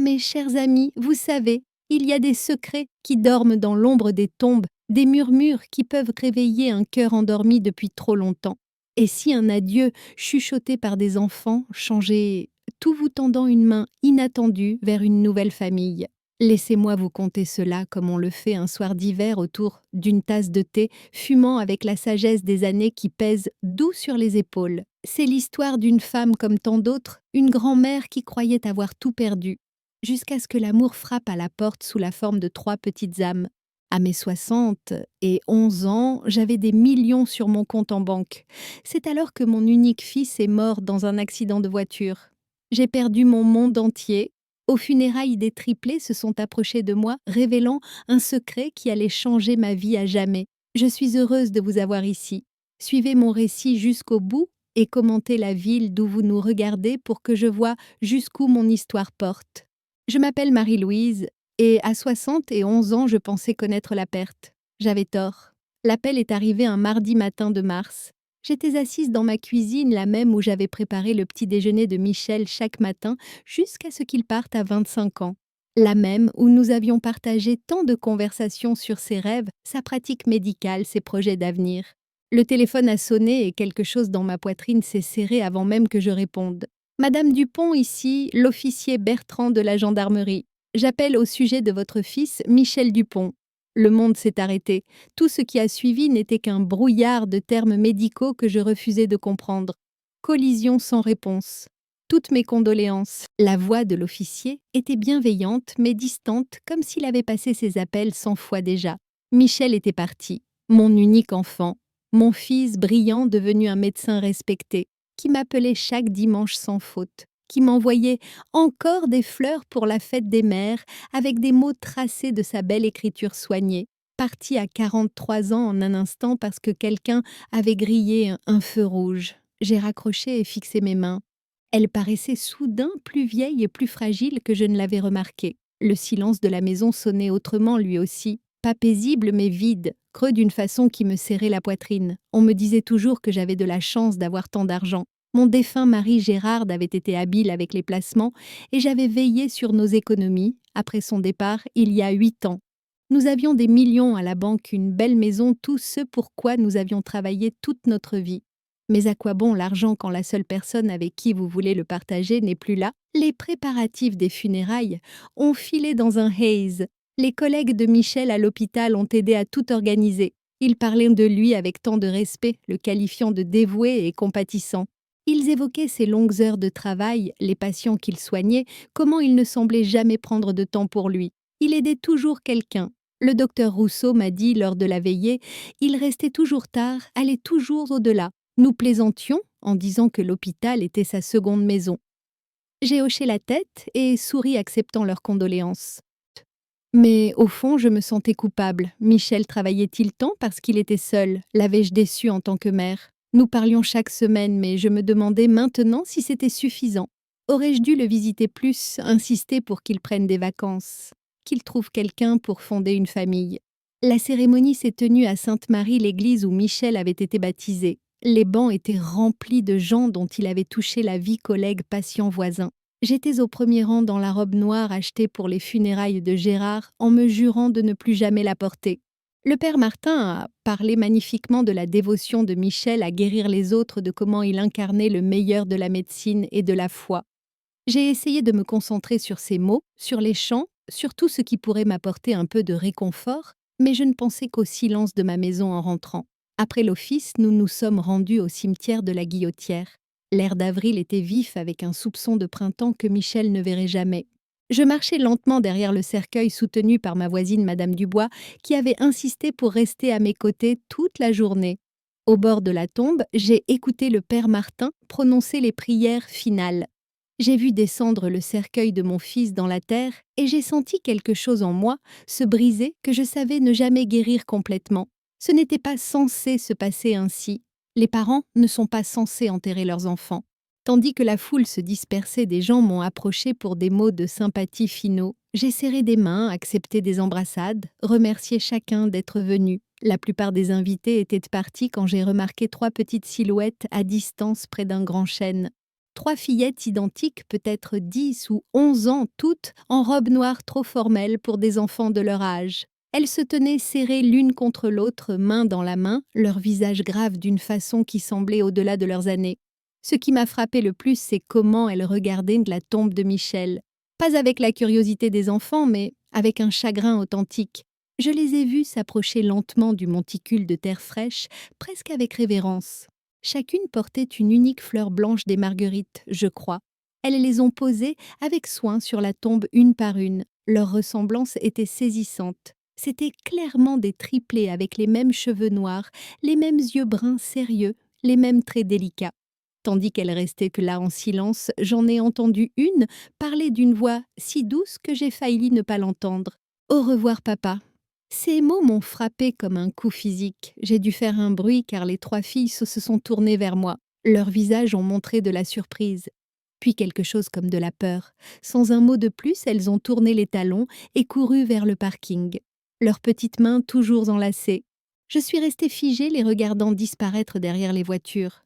mes chers amis, vous savez, il y a des secrets qui dorment dans l'ombre des tombes, des murmures qui peuvent réveiller un cœur endormi depuis trop longtemps. Et si un adieu, chuchoté par des enfants, changeait tout vous tendant une main inattendue vers une nouvelle famille? Laissez-moi vous conter cela comme on le fait un soir d'hiver autour d'une tasse de thé, fumant avec la sagesse des années qui pèsent doux sur les épaules. C'est l'histoire d'une femme comme tant d'autres, une grand-mère qui croyait avoir tout perdu, jusqu'à ce que l'amour frappe à la porte sous la forme de 3 petites âmes. À mes 71 ans, j'avais des millions sur mon compte en banque. C'est alors que mon unique fils est mort dans un accident de voiture. J'ai perdu mon monde entier. Aux funérailles, des triplés se sont approchés de moi, révélant un secret qui allait changer ma vie à jamais. Je suis heureuse de vous avoir ici. Suivez mon récit jusqu'au bout et commentez la ville d'où vous nous regardez pour que je voie jusqu'où mon histoire porte. Je m'appelle Marie-Louise et à 71 ans, je pensais connaître la perte. J'avais tort. L'appel est arrivé un mardi matin de mars. J'étais assise dans ma cuisine, la même où j'avais préparé le petit déjeuner de Michel chaque matin, jusqu'à ce qu'il parte à 25 ans. La même où nous avions partagé tant de conversations sur ses rêves, sa pratique médicale, ses projets d'avenir. Le téléphone a sonné et quelque chose dans ma poitrine s'est serré avant même que je réponde. Madame Dupont, ici, l'officier Bertrand de la gendarmerie. J'appelle au sujet de votre fils, Michel Dupont. Le monde s'est arrêté. Tout ce qui a suivi n'était qu'un brouillard de termes médicaux que je refusais de comprendre. Collision sans réponse. Toutes mes condoléances. La voix de l'officier était bienveillante mais distante, comme s'il avait passé ses appels 100 fois déjà. Michel était parti. Mon unique enfant. Mon fils brillant devenu un médecin respecté, qui m'appelait chaque dimanche sans faute, qui m'envoyait encore des fleurs pour la fête des mères, avec des mots tracés de sa belle écriture soignée, parti à 43 ans en un instant parce que quelqu'un avait grillé un feu rouge. J'ai raccroché et fixé mes mains. Elle paraissait soudain plus vieille et plus fragile que je ne l'avais remarqué. Le silence de la maison sonnait autrement lui aussi, pas paisible mais vide, creux d'une façon qui me serrait la poitrine. On me disait toujours que j'avais de la chance d'avoir tant d'argent. Mon défunt mari Gérard avait été habile avec les placements et j'avais veillé sur nos économies, après son départ, il y a 8 ans. Nous avions des millions à la banque, une belle maison, tout ce pour quoi nous avions travaillé toute notre vie. Mais à quoi bon l'argent quand la seule personne avec qui vous voulez le partager n'est plus là? Les préparatifs des funérailles ont filé dans un haze. Les collègues de Michel à l'hôpital ont aidé à tout organiser. Ils parlaient de lui avec tant de respect, le qualifiant de dévoué et compatissant. Ils évoquaient ses longues heures de travail, les patients qu'il soignait, comment il ne semblait jamais prendre de temps pour lui. Il aidait toujours quelqu'un. Le docteur Rousseau m'a dit lors de la veillée, il restait toujours tard, allait toujours au-delà. Nous plaisantions en disant que l'hôpital était sa seconde maison. J'ai hoché la tête et souri acceptant leurs condoléances. Mais au fond, je me sentais coupable. Michel travaillait-il tant parce qu'il était seul? L'avais-je déçu en tant que mère? Nous parlions chaque semaine, mais je me demandais maintenant si c'était suffisant. Aurais-je dû le visiter plus, insister pour qu'il prenne des vacances, qu'il trouve quelqu'un pour fonder une famille? La cérémonie s'est tenue à Sainte-Marie, l'église où Michel avait été baptisé. Les bancs étaient remplis de gens dont il avait touché la vie, collègues, patients, voisins. J'étais au premier rang dans la robe noire achetée pour les funérailles de Gérard en me jurant de ne plus jamais la porter. Le père Martin a parlé magnifiquement de la dévotion de Michel à guérir les autres, de comment il incarnait le meilleur de la médecine et de la foi. J'ai essayé de me concentrer sur ces mots, sur les chants, sur tout ce qui pourrait m'apporter un peu de réconfort, mais je ne pensais qu'au silence de ma maison en rentrant. Après l'office, nous nous sommes rendus au cimetière de la Guillotière. L'air d'avril était vif avec un soupçon de printemps que Michel ne verrait jamais. Je marchais lentement derrière le cercueil soutenu par ma voisine Madame Dubois, qui avait insisté pour rester à mes côtés toute la journée. Au bord de la tombe, j'ai écouté le père Martin prononcer les prières finales. J'ai vu descendre le cercueil de mon fils dans la terre et j'ai senti quelque chose en moi se briser que je savais ne jamais guérir complètement. Ce n'était pas censé se passer ainsi. Les parents ne sont pas censés enterrer leurs enfants. Tandis que la foule se dispersait, des gens m'ont approché pour des mots de sympathie finaux. J'ai serré des mains, accepté des embrassades, remercié chacun d'être venu. La plupart des invités étaient partis quand j'ai remarqué 3 petites silhouettes à distance près d'un grand chêne. 3 fillettes identiques, peut-être 10 ou 11 ans toutes, en robe noire trop formelle pour des enfants de leur âge. Elles se tenaient serrées l'une contre l'autre, main dans la main, leurs visages graves d'une façon qui semblait au-delà de leurs années. Ce qui m'a frappé le plus, c'est comment elles regardaient la tombe de Michel. Pas avec la curiosité des enfants, mais avec un chagrin authentique. Je les ai vues s'approcher lentement du monticule de terre fraîche, presque avec révérence. Chacune portait une unique fleur blanche des marguerites, je crois. Elles les ont posées avec soin sur la tombe une par une. Leur ressemblance était saisissante. C'étaient clairement des triplés avec les mêmes cheveux noirs, les mêmes yeux bruns sérieux, les mêmes traits délicats. Tandis qu'elles restaient que là en silence, j'en ai entendu une parler d'une voix si douce que j'ai failli ne pas l'entendre. « Au revoir, papa ». Ces mots m'ont frappé comme un coup physique. J'ai dû faire un bruit car les 3 filles se sont tournées vers moi. Leurs visages ont montré de la surprise, puis quelque chose comme de la peur. Sans un mot de plus, elles ont tourné les talons et couru vers le parking, leurs petites mains toujours enlacées. Je suis restée figée, les regardant disparaître derrière les voitures.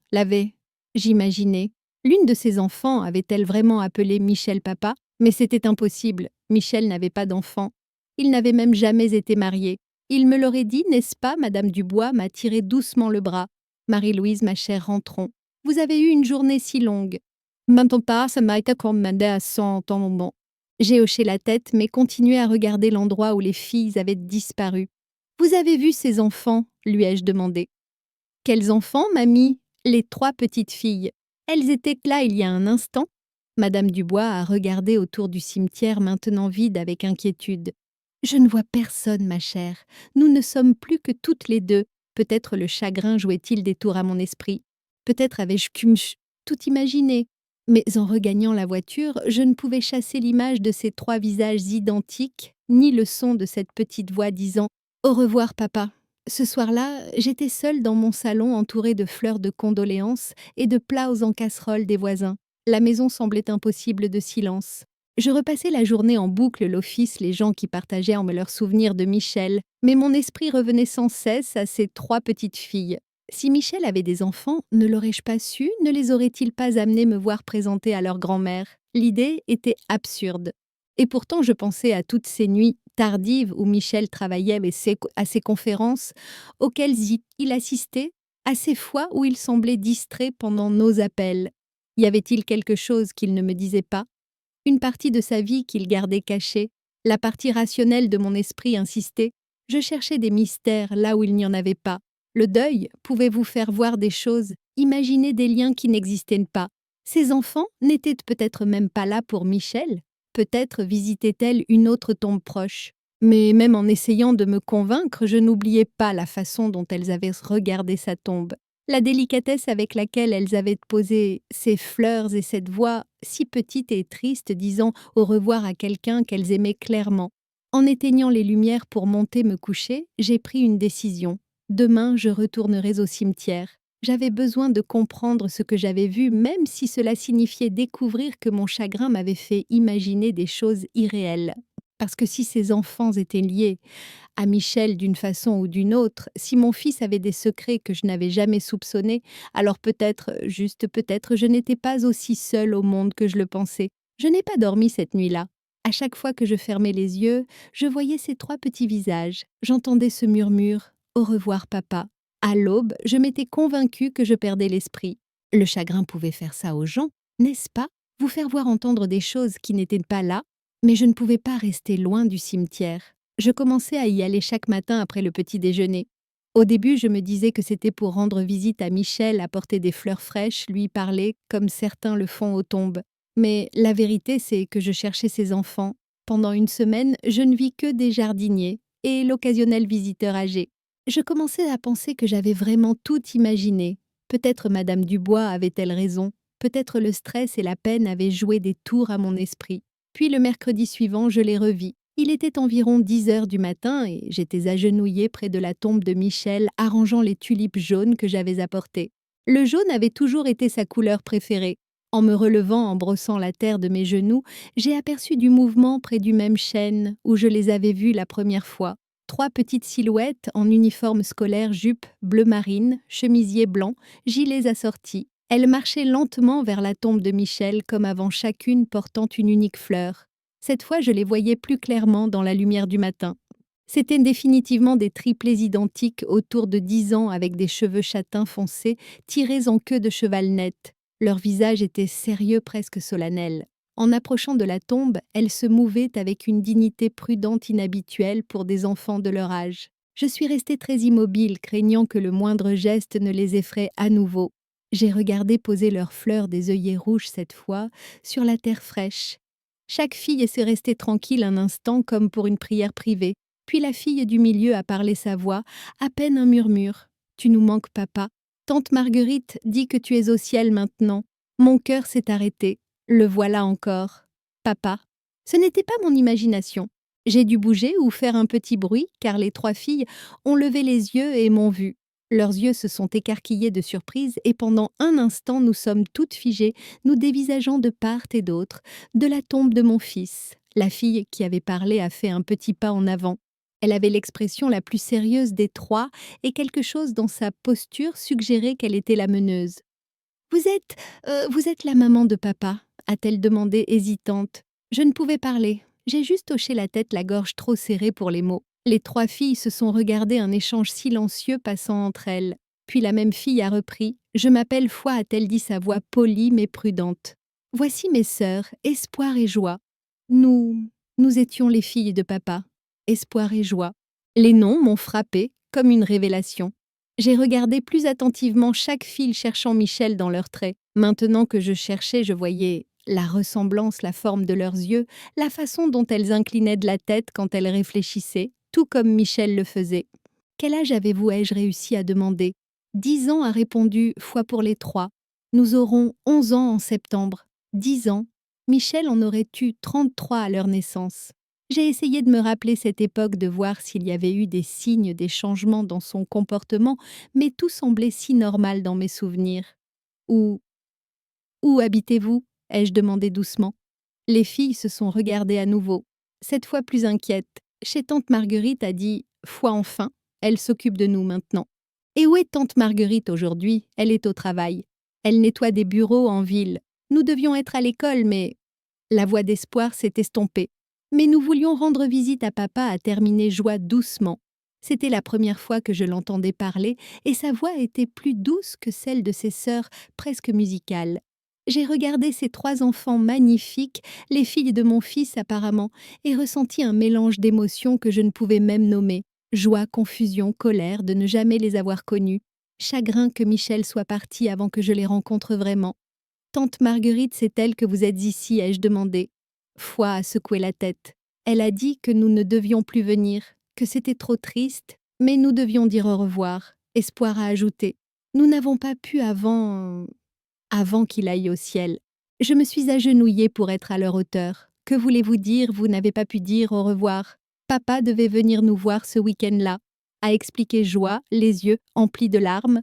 J'imaginais. L'une de ses enfants avait-elle vraiment appelé Michel papa? Mais c'était impossible. Michel n'avait pas d'enfant. Il n'avait même jamais été marié. Il me l'aurait dit, n'est-ce pas, Madame Dubois m'a tiré doucement le bras. Marie-Louise, ma chère, rentrons. Vous avez eu une journée si longue. Maintenant pas, ça m'a été commandé à 100 ans moment. J'ai hoché la tête, mais continué à regarder l'endroit où les filles avaient disparu. Vous avez vu ces enfants? Lui ai-je demandé. Quels enfants, mamie? Les 3 petites filles. Elles étaient là il y a un instant. Madame Dubois a regardé autour du cimetière maintenant vide avec inquiétude. Je ne vois personne, ma chère. Nous ne sommes plus que toutes les deux. Peut-être le chagrin jouait-il des tours à mon esprit. Peut-être avais-je tout imaginé. Mais en regagnant la voiture, je ne pouvais chasser l'image de ces 3 visages identiques, ni le son de cette petite voix disant « Au revoir, papa ». Ce soir-là, j'étais seule dans mon salon entourée de fleurs de condoléances et de plats en casserole des voisins. La maison semblait impossible de silence. Je repassais la journée en boucle l'office, les gens qui partageaient en me leur souvenir de Michel, mais mon esprit revenait sans cesse à ces 3 petites filles. Si Michel avait des enfants, ne l'aurais-je pas su? Ne les aurait-il pas amenés me voir présenter à leur grand-mère? L'idée était absurde. Et pourtant, je pensais à toutes ces nuits tardives où Michel travaillait à ses conférences, auxquelles il assistait, à ces fois où il semblait distrait pendant nos appels. Y avait-il quelque chose qu'il ne me disait pas? Une partie de sa vie qu'il gardait cachée? La partie rationnelle de mon esprit insistait. Je cherchais des mystères là où il n'y en avait pas. Le deuil pouvait vous faire voir des choses, imaginer des liens qui n'existaient pas. Ces enfants n'étaient peut-être même pas là pour Michel. Peut-être visitait-elle une autre tombe proche. Mais même en essayant de me convaincre, je n'oubliais pas la façon dont elles avaient regardé sa tombe. La délicatesse avec laquelle elles avaient posé ces fleurs et cette voix si petite et triste disant au revoir à quelqu'un qu'elles aimaient clairement. En éteignant les lumières pour monter me coucher, j'ai pris une décision. Demain, je retournerai au cimetière. J'avais besoin de comprendre ce que j'avais vu, même si cela signifiait découvrir que mon chagrin m'avait fait imaginer des choses irréelles. Parce que si ces enfants étaient liés à Michel d'une façon ou d'une autre, si mon fils avait des secrets que je n'avais jamais soupçonnés, alors peut-être, juste peut-être, je n'étais pas aussi seule au monde que je le pensais. Je n'ai pas dormi cette nuit-là. À chaque fois que je fermais les yeux, je voyais ces 3 petits visages. J'entendais ce murmure « Au revoir, papa ». À l'aube, je m'étais convaincue que je perdais l'esprit. Le chagrin pouvait faire ça aux gens, n'est-ce pas? Vous faire voir entendre des choses qui n'étaient pas là, mais je ne pouvais pas rester loin du cimetière. Je commençais à y aller chaque matin après le petit déjeuner. Au début, je me disais que c'était pour rendre visite à Michel, apporter des fleurs fraîches, lui parler, comme certains le font aux tombes. Mais la vérité, c'est que je cherchais ses enfants. Pendant une semaine, je ne vis que des jardiniers et l'occasionnel visiteur âgé. Je commençais à penser que j'avais vraiment tout imaginé. Peut-être Madame Dubois avait-elle raison. Peut-être le stress et la peine avaient joué des tours à mon esprit. Puis le mercredi suivant, je les revis. Il était environ 10 heures du matin et j'étais agenouillée près de la tombe de Michel, arrangeant les tulipes jaunes que j'avais apportées. Le jaune avait toujours été sa couleur préférée. En me relevant, en brossant la terre de mes genoux, j'ai aperçu du mouvement près du même chêne où je les avais vus la première fois. 3 petites silhouettes en uniforme scolaire, jupe bleu marine, chemisier blanc, gilets assortis. Elles marchaient lentement vers la tombe de Michel, comme avant, chacune portant une unique fleur. Cette fois, je les voyais plus clairement dans la lumière du matin. C'étaient définitivement des triplés identiques autour de 10 ans avec des cheveux châtains foncés tirés en queue de cheval nette. Leur visage était sérieux, presque solennel. En approchant de la tombe, elles se mouvaient avec une dignité prudente inhabituelle pour des enfants de leur âge. Je suis restée très immobile, craignant que le moindre geste ne les effraie à nouveau. J'ai regardé poser leurs fleurs des œillets rouges cette fois sur la terre fraîche. Chaque fille s'est restée tranquille un instant comme pour une prière privée. Puis la fille du milieu a parlé sa voix, à peine un murmure. « Tu nous manques, papa. Tante Marguerite dit que tu es au ciel maintenant. Mon cœur s'est arrêté. Le voilà encore. Papa. » Ce n'était pas mon imagination. J'ai dû bouger ou faire un petit bruit, car les 3 filles ont levé les yeux et m'ont vue. Leurs yeux se sont écarquillés de surprise et pendant un instant nous sommes toutes figées, nous dévisageant de part et d'autre, de la tombe de mon fils. La fille qui avait parlé a fait un petit pas en avant. Elle avait l'expression la plus sérieuse des 3 et quelque chose dans sa posture suggérait qu'elle était la meneuse. « Vous êtes la maman de papa ?» a-t-elle demandé hésitante. Je ne pouvais parler. J'ai juste hoché la tête, la gorge trop serrée pour les mots. Les 3 filles se sont regardées, un échange silencieux passant entre elles. Puis la même fille a repris. « Je m'appelle Foi », a-t-elle dit, sa voix polie mais prudente. « Voici mes sœurs, Espoir et Joie. Nous étions les filles de papa. Espoir et Joie. » Les noms m'ont frappée comme une révélation. J'ai regardé plus attentivement chaque fille cherchant Michel dans leurs traits. Maintenant que je cherchais, je voyais la ressemblance, la forme de leurs yeux, la façon dont elles inclinaient de la tête quand elles réfléchissaient, tout comme Michel le faisait. « Quel âge avez-vous » ai-je réussi à demander. « 10 ans » a répondu Foi pour les 3. « Nous aurons 11 ans en septembre. 10 ans. Michel en aurait eu 33 à leur naissance. » J'ai essayé de me rappeler cette époque, de voir s'il y avait eu des signes, des changements dans son comportement, mais tout semblait si normal dans mes souvenirs. « Où habitez-vous » ai-je demandé doucement. Les filles se sont regardées à nouveau, cette fois plus inquiètes. Chez tante Marguerite, a dit « Foi enfin, elle s'occupe de nous maintenant. » Et où est tante Marguerite aujourd'hui? Elle est au travail. Elle nettoie des bureaux en ville. Nous devions être à l'école, mais… La voix d'Espoir s'est estompée. Mais nous voulions rendre visite à papa, a terminé Joie doucement. C'était la première fois que je l'entendais parler et sa voix était plus douce que celle de ses sœurs, presque musicale. J'ai regardé ces 3 enfants magnifiques, les filles de mon fils apparemment, et ressenti un mélange d'émotions que je ne pouvais même nommer. Joie, confusion, colère de ne jamais les avoir connues. Chagrin que Michel soit parti avant que je les rencontre vraiment. « Tante Marguerite, c'est elle que vous êtes ici ?» ai-je demandé. Foi a secoué la tête. Elle a dit que nous ne devions plus venir, que c'était trop triste, mais nous devions dire au revoir. Espoir a ajouté. Nous n'avons pas pu avant qu'il aille au ciel. Je me suis agenouillée pour être à leur hauteur. Que voulez-vous dire, vous n'avez pas pu dire au revoir? Papa devait venir nous voir ce week-end-là, a expliqué Joie, les yeux emplis de larmes.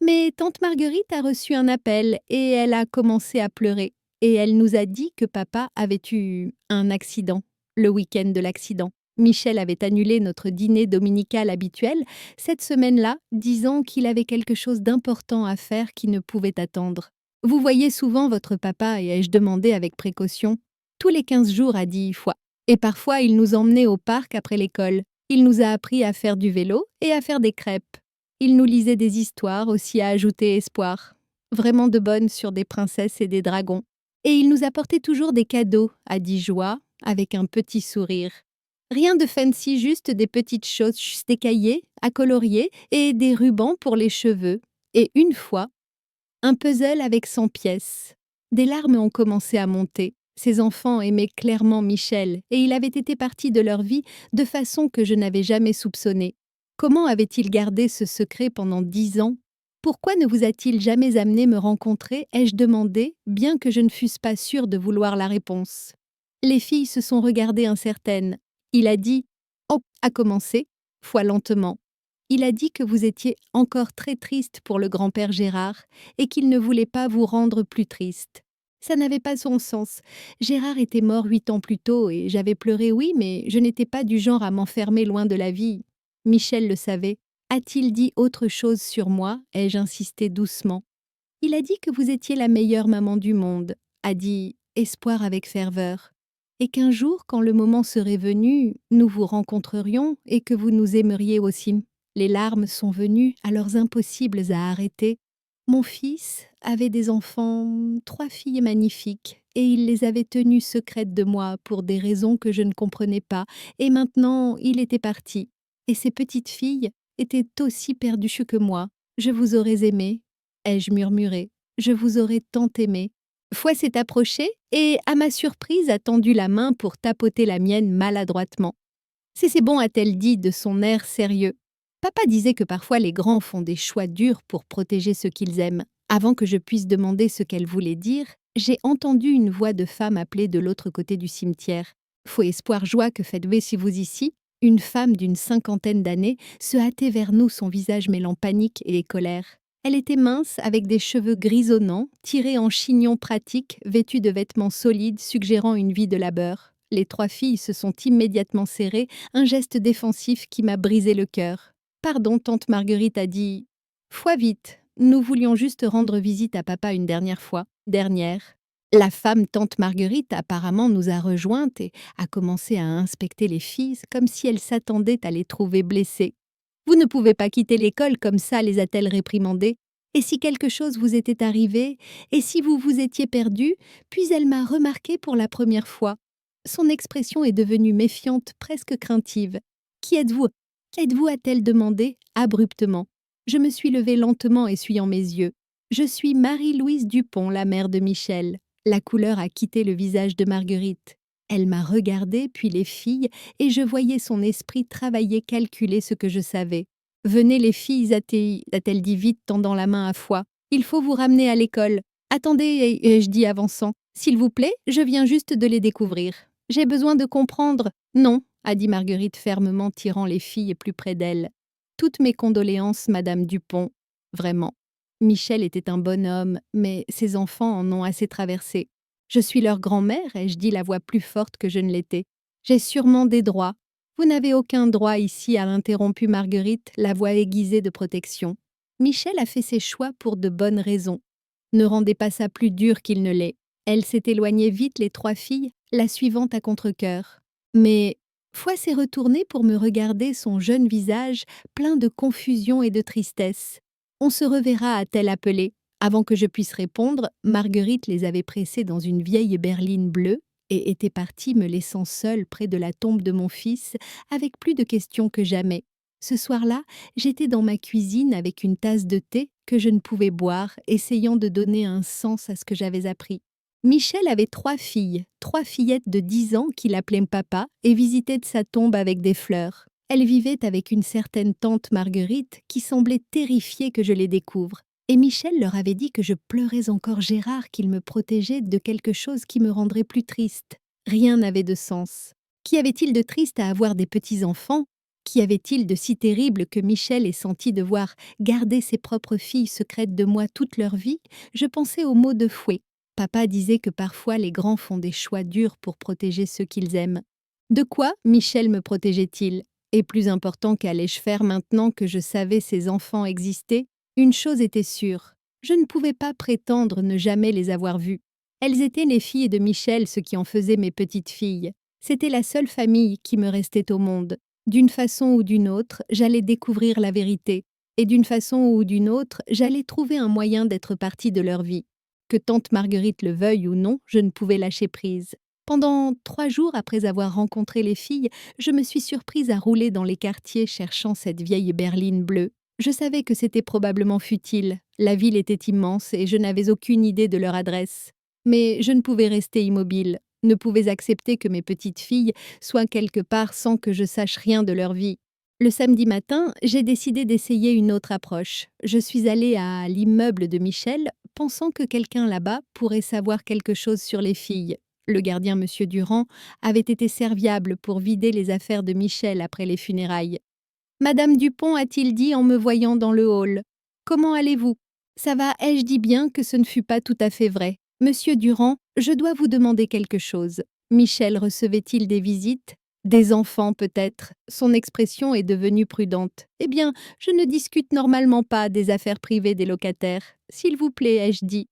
Mais tante Marguerite a reçu un appel et elle a commencé à pleurer. Et elle nous a dit que papa avait eu un accident, le week-end de l'accident. Michel avait annulé notre dîner dominical habituel cette semaine-là, disant qu'il avait quelque chose d'important à faire qui ne pouvait attendre. « Vous voyez souvent votre papa ?» ai-je demandé avec précaution. « Tous les 15 jours » a dit Foi. Et parfois il nous emmenait au parc après l'école. Il nous a appris à faire du vélo et à faire des crêpes. Il nous lisait des histoires, aussi, a ajouté Espoir. Vraiment de bonnes sur des princesses et des dragons. Et il nous apportait toujours des cadeaux, a dit Joie, avec un petit sourire. Rien de fancy, juste des petites choses, juste des cahiers à colorier et des rubans pour les cheveux. Et une fois, un puzzle avec 100 pièces. Des larmes ont commencé à monter. Ces enfants aimaient clairement Michel et il avait été parti de leur vie de façon que je n'avais jamais soupçonnée. Comment avait-il gardé ce secret pendant 10 ans? Pourquoi ne vous a-t-il jamais amené me rencontrer, ai-je demandé, bien que je ne fusse pas sûre de vouloir la réponse. Les filles se sont regardées incertaines. Il a dit « Oh !» a commencé, Foi lentement. Il a dit que vous étiez encore très triste pour le grand-père Gérard et qu'il ne voulait pas vous rendre plus triste. Ça n'avait pas son sens. Gérard était mort 8 ans plus tôt et j'avais pleuré, oui, mais je n'étais pas du genre à m'enfermer loin de la vie. Michel le savait. A-t-il dit autre chose sur moi? Ai-je insisté doucement. Il a dit que vous étiez la meilleure maman du monde, a dit Espoir avec ferveur, et qu'un jour, quand le moment serait venu, nous vous rencontrerions et que vous nous aimeriez aussi. Les larmes sont venues, alors impossibles à arrêter. Mon fils avait des enfants, 3 filles magnifiques, et il les avait tenues secrètes de moi pour des raisons que je ne comprenais pas, et maintenant il était parti. Et ces petites filles étaient aussi perdues que moi. Je vous aurais aimé, ai-je murmuré. Je vous aurais tant aimé. Fouet s'est approché et, à ma surprise, a tendu la main pour tapoter la mienne maladroitement. C'est bon, a-t-elle dit de son air sérieux. Papa disait que parfois les grands font des choix durs pour protéger ceux qu'ils aiment. Avant que je puisse demander ce qu'elle voulait dire, j'ai entendu une voix de femme appeler de l'autre côté du cimetière. Faux espoir joie que faites-vous si vous ici? Une femme d'une 50aine d'années se hâtait vers nous, son visage mêlant panique et colère. Elle était mince, avec des cheveux grisonnants, tirés en chignon pratique, vêtue de vêtements solides suggérant une vie de labeur. Les 3 filles se sont immédiatement serrées, un geste défensif qui m'a brisé le cœur. « Pardon, tante Marguerite a dit. Foi vite, nous voulions juste rendre visite à papa une dernière fois. Dernière. » La femme tante Marguerite apparemment nous a rejointes et a commencé à inspecter les filles comme si elle s'attendait à les trouver blessées. « Vous ne pouvez pas quitter l'école comme ça, les a-t-elle réprimandées. Et si quelque chose vous était arrivé, et si vous vous étiez perdu, puis elle m'a remarqué pour la première fois. Son expression est devenue méfiante, presque craintive. « Qui êtes-vous » a-t-elle demandé, abruptement. Je me suis levée lentement, essuyant mes yeux. « Je suis Marie-Louise Dupont, la mère de Michel. » La couleur a quitté le visage de Marguerite. Elle m'a regardée, puis les filles, et je voyais son esprit travailler, calculer ce que je savais. « Venez les filles, a-t-elle dit vite, tendant la main à Foi. Il faut vous ramener à l'école. Attendez, ai-je dit avançant. S'il vous plaît, je viens juste de les découvrir. J'ai besoin de comprendre. Non, a dit Marguerite fermement, tirant les filles plus près d'elle. Toutes mes condoléances, Madame Dupont. Vraiment. Michel était un bon homme, mais ses enfants en ont assez traversé. Je suis leur grand-mère, ai-je dit la voix plus forte que je ne l'étais. J'ai sûrement des droits. Vous n'avez aucun droit ici, a interrompu Marguerite, la voix aiguisée de protection. Michel a fait ses choix pour de bonnes raisons. Ne rendez pas ça plus dur qu'il ne l'est. Elle s'est éloignée vite, les 3 filles, la suivant à contre-cœur. Mais Foi s'est retournée pour me regarder, son jeune visage plein de confusion et de tristesse. « On se reverra » a-t-elle appelé. Avant que je puisse répondre, Marguerite les avait pressés dans une vieille berline bleue et était partie me laissant seule près de la tombe de mon fils, avec plus de questions que jamais. Ce soir-là, j'étais dans ma cuisine avec une tasse de thé que je ne pouvais boire, essayant de donner un sens à ce que j'avais appris. Michel avait 3 filles, 3 fillettes de 10 ans qui l'appelaient papa et visitaient de sa tombe avec des fleurs. Elle vivait avec une certaine tante Marguerite qui semblait terrifiée que je les découvre. Et Michel leur avait dit que je pleurais encore Gérard, qu'il me protégeait de quelque chose qui me rendrait plus triste. Rien n'avait de sens. Qu'y avait-il de triste à avoir des petits-enfants? Qu'y avait-il de si terrible que Michel ait senti devoir garder ses propres filles secrètes de moi toute leur vie? Je pensais aux mots de Fouet. Papa disait que parfois les grands font des choix durs pour protéger ceux qu'ils aiment. De quoi Michel me protégeait-il? Et plus important qu'allais-je faire maintenant que je savais ces enfants exister? Une chose était sûre, je ne pouvais pas prétendre ne jamais les avoir vues. Elles étaient les filles de Michel, ce qui en faisait mes petites filles. C'était la seule famille qui me restait au monde. D'une façon ou d'une autre, j'allais découvrir la vérité. Et d'une façon ou d'une autre, j'allais trouver un moyen d'être partie de leur vie. Que tante Marguerite le veuille ou non, je ne pouvais lâcher prise. Pendant 3 jours après avoir rencontré les filles, je me suis surprise à rouler dans les quartiers cherchant cette vieille berline bleue. Je savais que c'était probablement futile. La ville était immense et je n'avais aucune idée de leur adresse. Mais je ne pouvais rester immobile, ne pouvais accepter que mes petites filles soient quelque part sans que je sache rien de leur vie. Le samedi matin, j'ai décidé d'essayer une autre approche. Je suis allée à l'immeuble de Michel, pensant que quelqu'un là-bas pourrait savoir quelque chose sur les filles. Le gardien, Monsieur Durand, avait été serviable pour vider les affaires de Michel après les funérailles. « Madame Dupont, a-t-il dit en me voyant dans le hall. Comment allez-vous ? Ça va, ai-je dit bien que ce ne fut pas tout à fait vrai. Monsieur Durand, je dois vous demander quelque chose. Michel recevait-il des visites ? Des enfants peut-être. Son expression est devenue prudente. Eh bien, je ne discute normalement pas des affaires privées des locataires. S'il vous plaît, ai-je dit.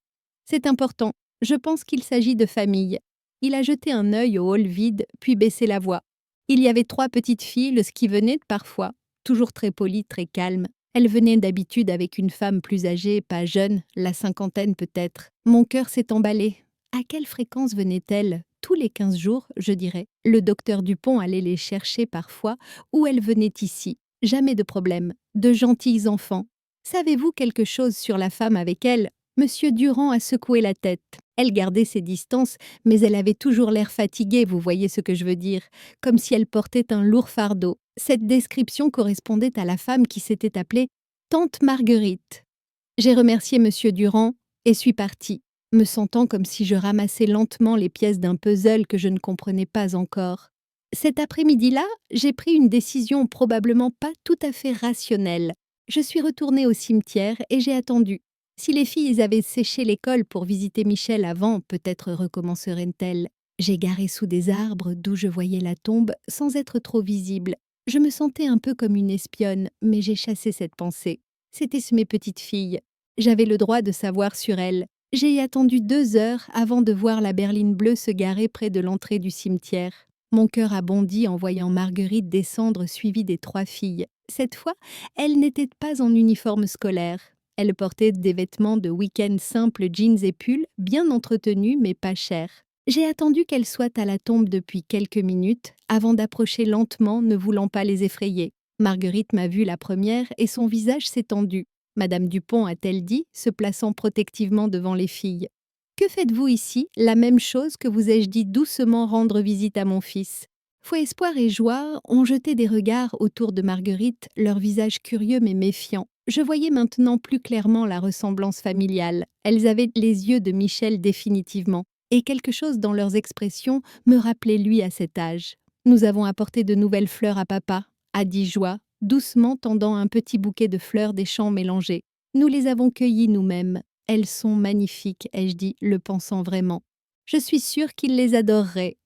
C'est important. Je pense qu'il s'agit de famille. Il a jeté un œil au hall vide, puis baissé la voix. Il y avait 3 petites filles qui venaient parfois, toujours très polies, très calmes. Elles venaient d'habitude avec une femme plus âgée, pas jeune, la cinquantaine peut-être. Mon cœur s'est emballé. À quelle fréquence venaient-elles? Tous les 15 jours, je dirais. Le docteur Dupont allait les chercher parfois, ou elles venaient ici. Jamais de problème. De gentils enfants. Savez-vous quelque chose sur la femme avec elle? Monsieur Durand a secoué la tête. Elle gardait ses distances, mais elle avait toujours l'air fatiguée, vous voyez ce que je veux dire, comme si elle portait un lourd fardeau. Cette description correspondait à la femme qui s'était appelée Tante Marguerite. J'ai remercié Monsieur Durand et suis partie, me sentant comme si je ramassais lentement les pièces d'un puzzle que je ne comprenais pas encore. Cet après-midi-là, j'ai pris une décision probablement pas tout à fait rationnelle. Je suis retournée au cimetière et j'ai attendu. Si les filles avaient séché l'école pour visiter Michel avant, peut-être recommenceraient-elles. J'ai garé sous des arbres d'où je voyais la tombe sans être trop visible. Je me sentais un peu comme une espionne, mais j'ai chassé cette pensée. C'étaient mes petites filles. J'avais le droit de savoir sur elles. J'ai attendu 2 heures avant de voir la berline bleue se garer près de l'entrée du cimetière. Mon cœur a bondi en voyant Marguerite descendre suivie des 3 filles. Cette fois, elle n'était pas en uniforme scolaire. Elle portait des vêtements de week-end simples, jeans et pulls, bien entretenus mais pas chers. J'ai attendu qu'elle soit à la tombe depuis quelques minutes, avant d'approcher lentement, ne voulant pas les effrayer. Marguerite m'a vue la première et son visage s'est tendu. Madame Dupont a-t-elle dit, se plaçant protectivement devant les filles. Que faites-vous ici? La même chose que vous ai-je dit doucement rendre visite à mon fils. Foi Espoir et Joie ont jeté des regards autour de Marguerite, leur visage curieux mais méfiant. Je voyais maintenant plus clairement la ressemblance familiale. Elles avaient les yeux de Michel définitivement, et quelque chose dans leurs expressions me rappelait lui à cet âge. Nous avons apporté de nouvelles fleurs à papa, a dit Joie, doucement tendant un petit bouquet de fleurs des champs mélangés. Nous les avons cueillies nous-mêmes. Elles sont magnifiques, ai-je dit, le pensant vraiment. Je suis sûre qu'il les adorerait.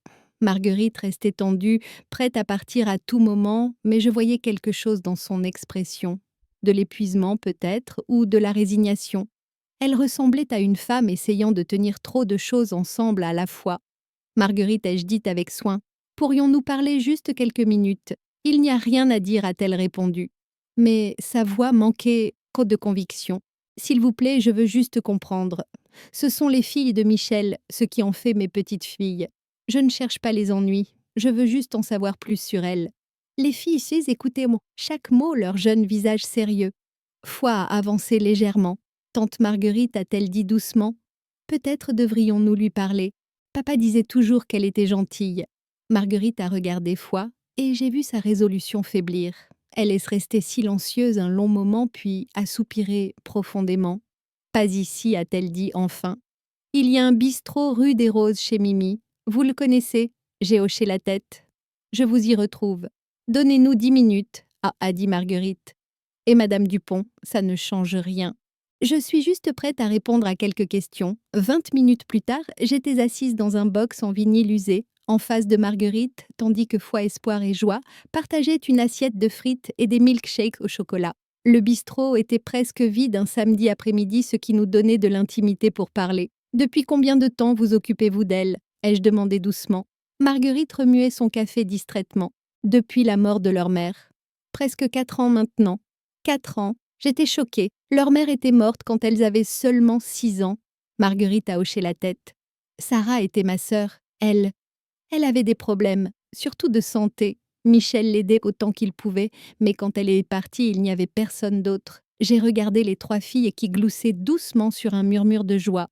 Marguerite restait tendue, prête à partir à tout moment, mais je voyais quelque chose dans son expression. De l'épuisement peut-être, ou de la résignation. Elle ressemblait à une femme essayant de tenir trop de choses ensemble à la fois. Marguerite, ai-je dit avec soin, pourrions-nous parler juste quelques minutes? Il n'y a rien à dire, a-t-elle répondu. Mais sa voix manquait de conviction. S'il vous plaît, je veux juste comprendre. Ce sont les filles de Michel, ce qui en fait mes petites filles. Je ne cherche pas les ennuis, je veux juste en savoir plus sur elles. Les filles ici écoutaient chaque mot, leur jeune visage sérieux. Foi avançait légèrement. Tante Marguerite a-t-elle dit doucement. Peut-être devrions-nous lui parler. Papa disait toujours qu'elle était gentille. Marguerite a regardé Foi, et j'ai vu sa résolution faiblir. Elle est restée silencieuse un long moment, puis a soupiré profondément. Pas ici, a-t-elle dit enfin. Il y a un bistrot rue des Roses chez Mimi. Vous le connaissez? J'ai hoché la tête. Je vous y retrouve. Donnez-nous 10 minutes, a dit Marguerite. Et Madame Dupont, ça ne change rien. Je suis juste prête à répondre à quelques questions. 20 minutes plus tard, j'étais assise dans un box en vinyle usé, en face de Marguerite, tandis que Foi Espoir et Joie partageaient une assiette de frites et des milkshakes au chocolat. Le bistrot était presque vide un samedi après-midi, ce qui nous donnait de l'intimité pour parler. « Depuis combien de temps vous occupez-vous d'elle » ai-je demandé doucement. Marguerite remuait son café distraitement. « Depuis la mort de leur mère. Presque 4 ans maintenant. 4 ans. J'étais choquée. Leur mère était morte quand elles avaient seulement 6 ans. » Marguerite a hoché la tête. « Sarah était ma sœur. Elle avait des problèmes, surtout de santé. Michel l'aidait autant qu'il pouvait, mais quand elle est partie, il n'y avait personne d'autre. J'ai regardé les 3 filles qui gloussaient doucement sur un murmure de joie.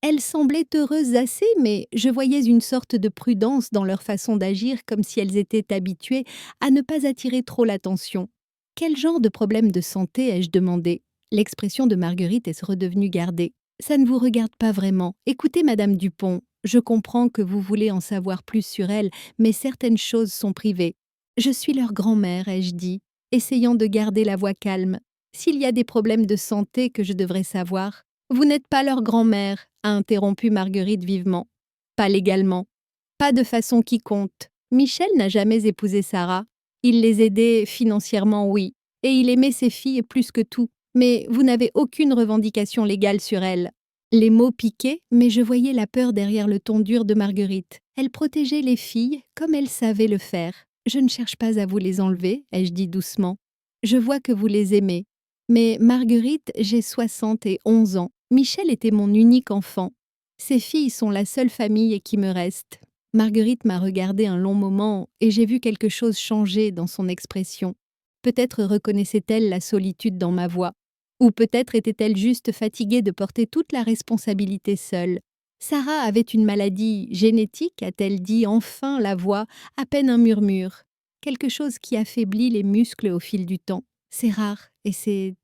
Elles semblaient heureuses assez, mais je voyais une sorte de prudence dans leur façon d'agir, comme si elles étaient habituées à ne pas attirer trop l'attention. « Quel genre de problème de santé ?» ai-je demandé. L'expression de Marguerite est redevenue gardée. « Ça ne vous regarde pas vraiment. Écoutez, Madame Dupont, je comprends que vous voulez en savoir plus sur elle, mais certaines choses sont privées. Je suis leur grand-mère, ai-je dit, essayant de garder la voix calme. S'il y a des problèmes de santé que je devrais savoir, vous n'êtes pas leur grand-mère, a interrompu Marguerite vivement. Pas légalement. Pas de façon qui compte. Michel n'a jamais épousé Sarah. Il les aidait financièrement, oui, et il aimait ses filles plus que tout. Mais vous n'avez aucune revendication légale sur elles. Les mots piquaient, mais je voyais la peur derrière le ton dur de Marguerite. Elle protégeait les filles comme elle savait le faire. Je ne cherche pas à vous les enlever, ai-je dit doucement. Je vois que vous les aimez. Mais Marguerite, j'ai 71 ans. Michel était mon unique enfant. Ces filles sont la seule famille qui me reste. Marguerite m'a regardé un long moment et j'ai vu quelque chose changer dans son expression. Peut-être reconnaissait-elle la solitude dans ma voix. Ou peut-être était-elle juste fatiguée de porter toute la responsabilité seule. Sarah avait une maladie génétique, a-t-elle dit enfin la voix, à peine un murmure. Quelque chose qui affaiblit les muscles au fil du temps. C'est rare et c'est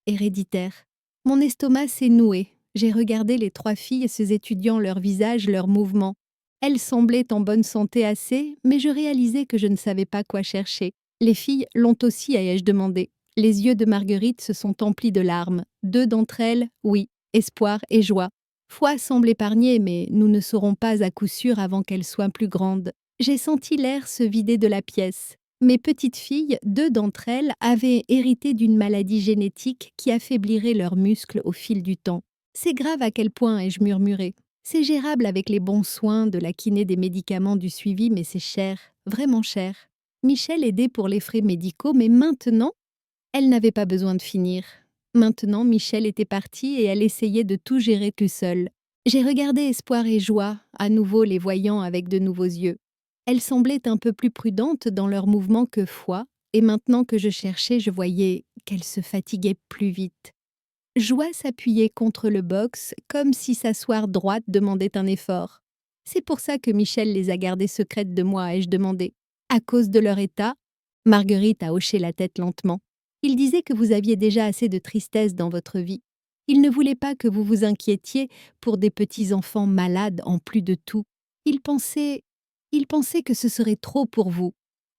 héréditaire. Mon estomac s'est noué. J'ai regardé les 3 filles se étudiant leur visage, leurs mouvements. Elles semblaient en bonne santé assez, mais je réalisais que je ne savais pas quoi chercher. Les filles l'ont aussi, ai-je demandé. Les yeux de Marguerite se sont emplis de larmes. 2 d'entre elles, oui, espoir et joie. Foi semble épargnée, mais nous ne saurons pas à coup sûr avant qu'elle soit plus grande. J'ai senti l'air se vider de la pièce. Mes petites filles, 2 d'entre elles, avaient hérité d'une maladie génétique qui affaiblirait leurs muscles au fil du temps. C'est grave à quel point, ai-je murmuré. C'est gérable avec les bons soins, de la kiné, des médicaments, du suivi, mais c'est cher, vraiment cher. Michel aidait pour les frais médicaux, mais maintenant, elle n'avait pas besoin de finir. Maintenant, Michel était parti et elle essayait de tout gérer tout seule. J'ai regardé Espoir et Joie, à nouveau les voyant avec de nouveaux yeux. Elles semblaient un peu plus prudentes dans leurs mouvements que Foi, et maintenant que je cherchais, je voyais qu'elles se fatiguaient plus vite. Joie s'appuyait contre le box, comme si s'asseoir droite demandait un effort. C'est pour ça que Michel les a gardées secrètes de moi, ai-je demandé. À cause de leur état? Marguerite a hoché la tête lentement. Il disait que vous aviez déjà assez de tristesse dans votre vie. Il ne voulait pas que vous vous inquiétiez pour des petits-enfants malades en plus de tout. Il pensait que ce serait trop pour vous.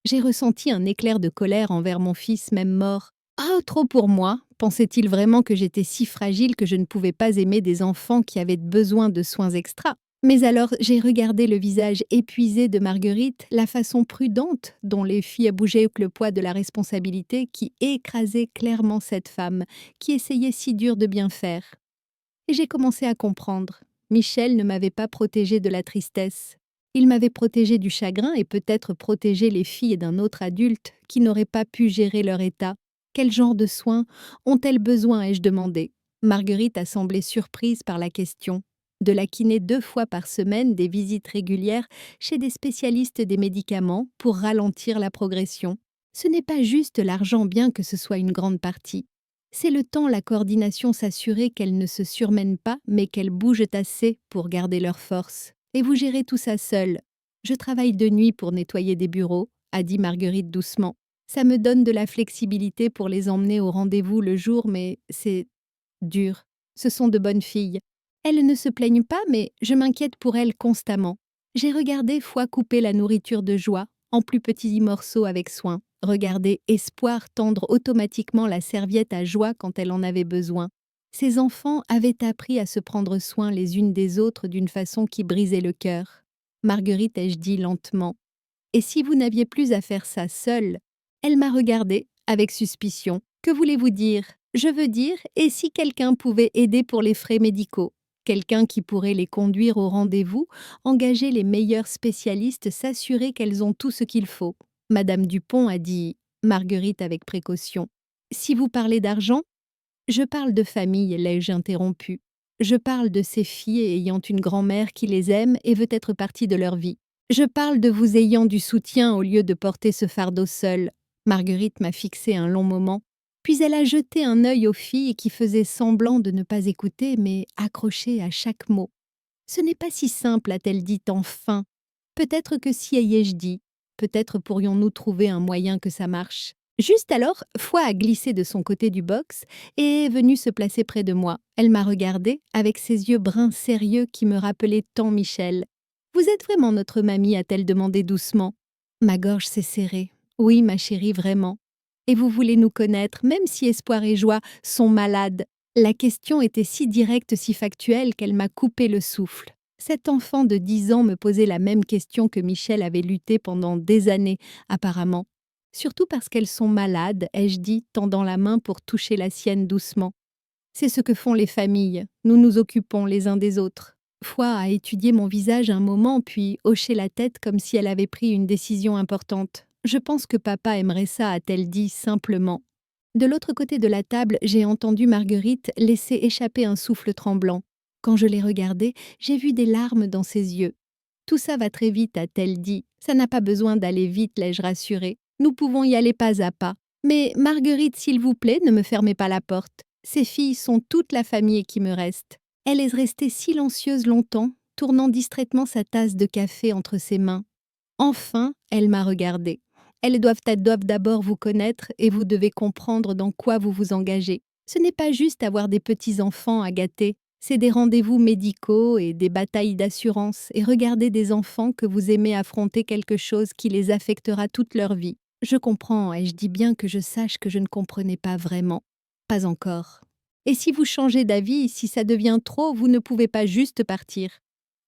J'ai ressenti un éclair de colère envers mon fils, même mort. Ah, trop pour moi. Pensait-il vraiment que j'étais si fragile que je ne pouvais pas aimer des enfants qui avaient besoin de soins extra? Mais alors, j'ai regardé le visage épuisé de Marguerite, la façon prudente dont les filles bougeaient avec le poids de la responsabilité qui écrasait clairement cette femme, qui essayait si dur de bien faire. Et j'ai commencé à comprendre. Michel ne m'avait pas protégée de la tristesse. Il m'avait protégée du chagrin et peut-être protégé les filles d'un autre adulte qui n'aurait pas pu gérer leur état. Quel genre de soins ont-elles besoin, ai-je demandé. Marguerite a semblé surprise par la question. De la kiné 2 fois par semaine, des visites régulières chez des spécialistes des médicaments pour ralentir la progression. Ce n'est pas juste l'argent, bien que ce soit une grande partie. C'est le temps, la coordination, s'assurer qu'elles ne se surmènent pas, mais qu'elles bougent assez pour garder leur force. Et vous gérez tout ça seul. Je travaille de nuit pour nettoyer des bureaux, a dit Marguerite doucement. Ça me donne de la flexibilité pour les emmener au rendez-vous le jour, mais c'est dur. Ce sont de bonnes filles. Elles ne se plaignent pas, mais je m'inquiète pour elles constamment. J'ai regardé Foi couper la nourriture de Joie, en plus petits morceaux avec soin. Regardé Espoir tendre automatiquement la serviette à Joie quand elle en avait besoin. Ces enfants avaient appris à se prendre soin les unes des autres d'une façon qui brisait le cœur. Marguerite, ai-je dit lentement. Et si vous n'aviez plus à faire ça seule? Elle m'a regardée avec suspicion. Que voulez-vous dire? Je veux dire, et si quelqu'un pouvait aider pour les frais médicaux? Quelqu'un qui pourrait les conduire au rendez-vous, engager les meilleurs spécialistes, s'assurer qu'elles ont tout ce qu'il faut. Madame Dupont a dit Marguerite avec précaution. Si vous parlez d'argent, je parle de famille, l'ai-je interrompu. Je parle de ces filles ayant une grand-mère qui les aime et veut être partie de leur vie. Je parle de vous ayant du soutien au lieu de porter ce fardeau seul. Marguerite m'a fixé un long moment. Puis elle a jeté un œil aux filles qui faisaient semblant de ne pas écouter, mais accrochées à chaque mot. Ce n'est pas si simple, a-t-elle dit enfin. Peut-être que si ai-je dit. Peut-être pourrions-nous trouver un moyen que ça marche. Juste alors, Foi a glissé de son côté du box et est venue se placer près de moi. Elle m'a regardée avec ses yeux bruns sérieux qui me rappelaient tant Michel. « Vous êtes vraiment notre mamie ?» a-t-elle demandé doucement. Ma gorge s'est serrée. « Oui, ma chérie, vraiment. Et vous voulez nous connaître, même si Espoir et Joie sont malades ?» La question était si directe, si factuelle qu'elle m'a coupé le souffle. Cet enfant de 10 ans me posait la même question que Michel avait lutté pendant des années, apparemment. Surtout parce qu'elles sont malades, ai-je dit, tendant la main pour toucher la sienne doucement. C'est ce que font les familles, nous nous occupons les uns des autres. Foi a étudié mon visage un moment, puis hoché la tête comme si elle avait pris une décision importante. Je pense que papa aimerait ça, a-t-elle dit simplement. De l'autre côté de la table, j'ai entendu Marguerite laisser échapper un souffle tremblant. Quand je l'ai regardée, j'ai vu des larmes dans ses yeux. Tout ça va très vite, a-t-elle dit. Ça n'a pas besoin d'aller vite, l'ai-je rassurée. Nous pouvons y aller pas à pas. Mais Marguerite, s'il vous plaît, ne me fermez pas la porte. Ces filles sont toute la famille qui me reste. Elle est restée silencieuse longtemps, tournant distraitement sa tasse de café entre ses mains. Enfin, elle m'a regardée. Elles doivent d'abord vous connaître et vous devez comprendre dans quoi vous vous engagez. Ce n'est pas juste avoir des petits-enfants à gâter, c'est des rendez-vous médicaux et des batailles d'assurance et regarder des enfants que vous aimez affronter quelque chose qui les affectera toute leur vie. Je comprends et je dis bien que je sache que je ne comprenais pas vraiment. Pas encore. Et si vous changez d'avis, si ça devient trop, vous ne pouvez pas juste partir.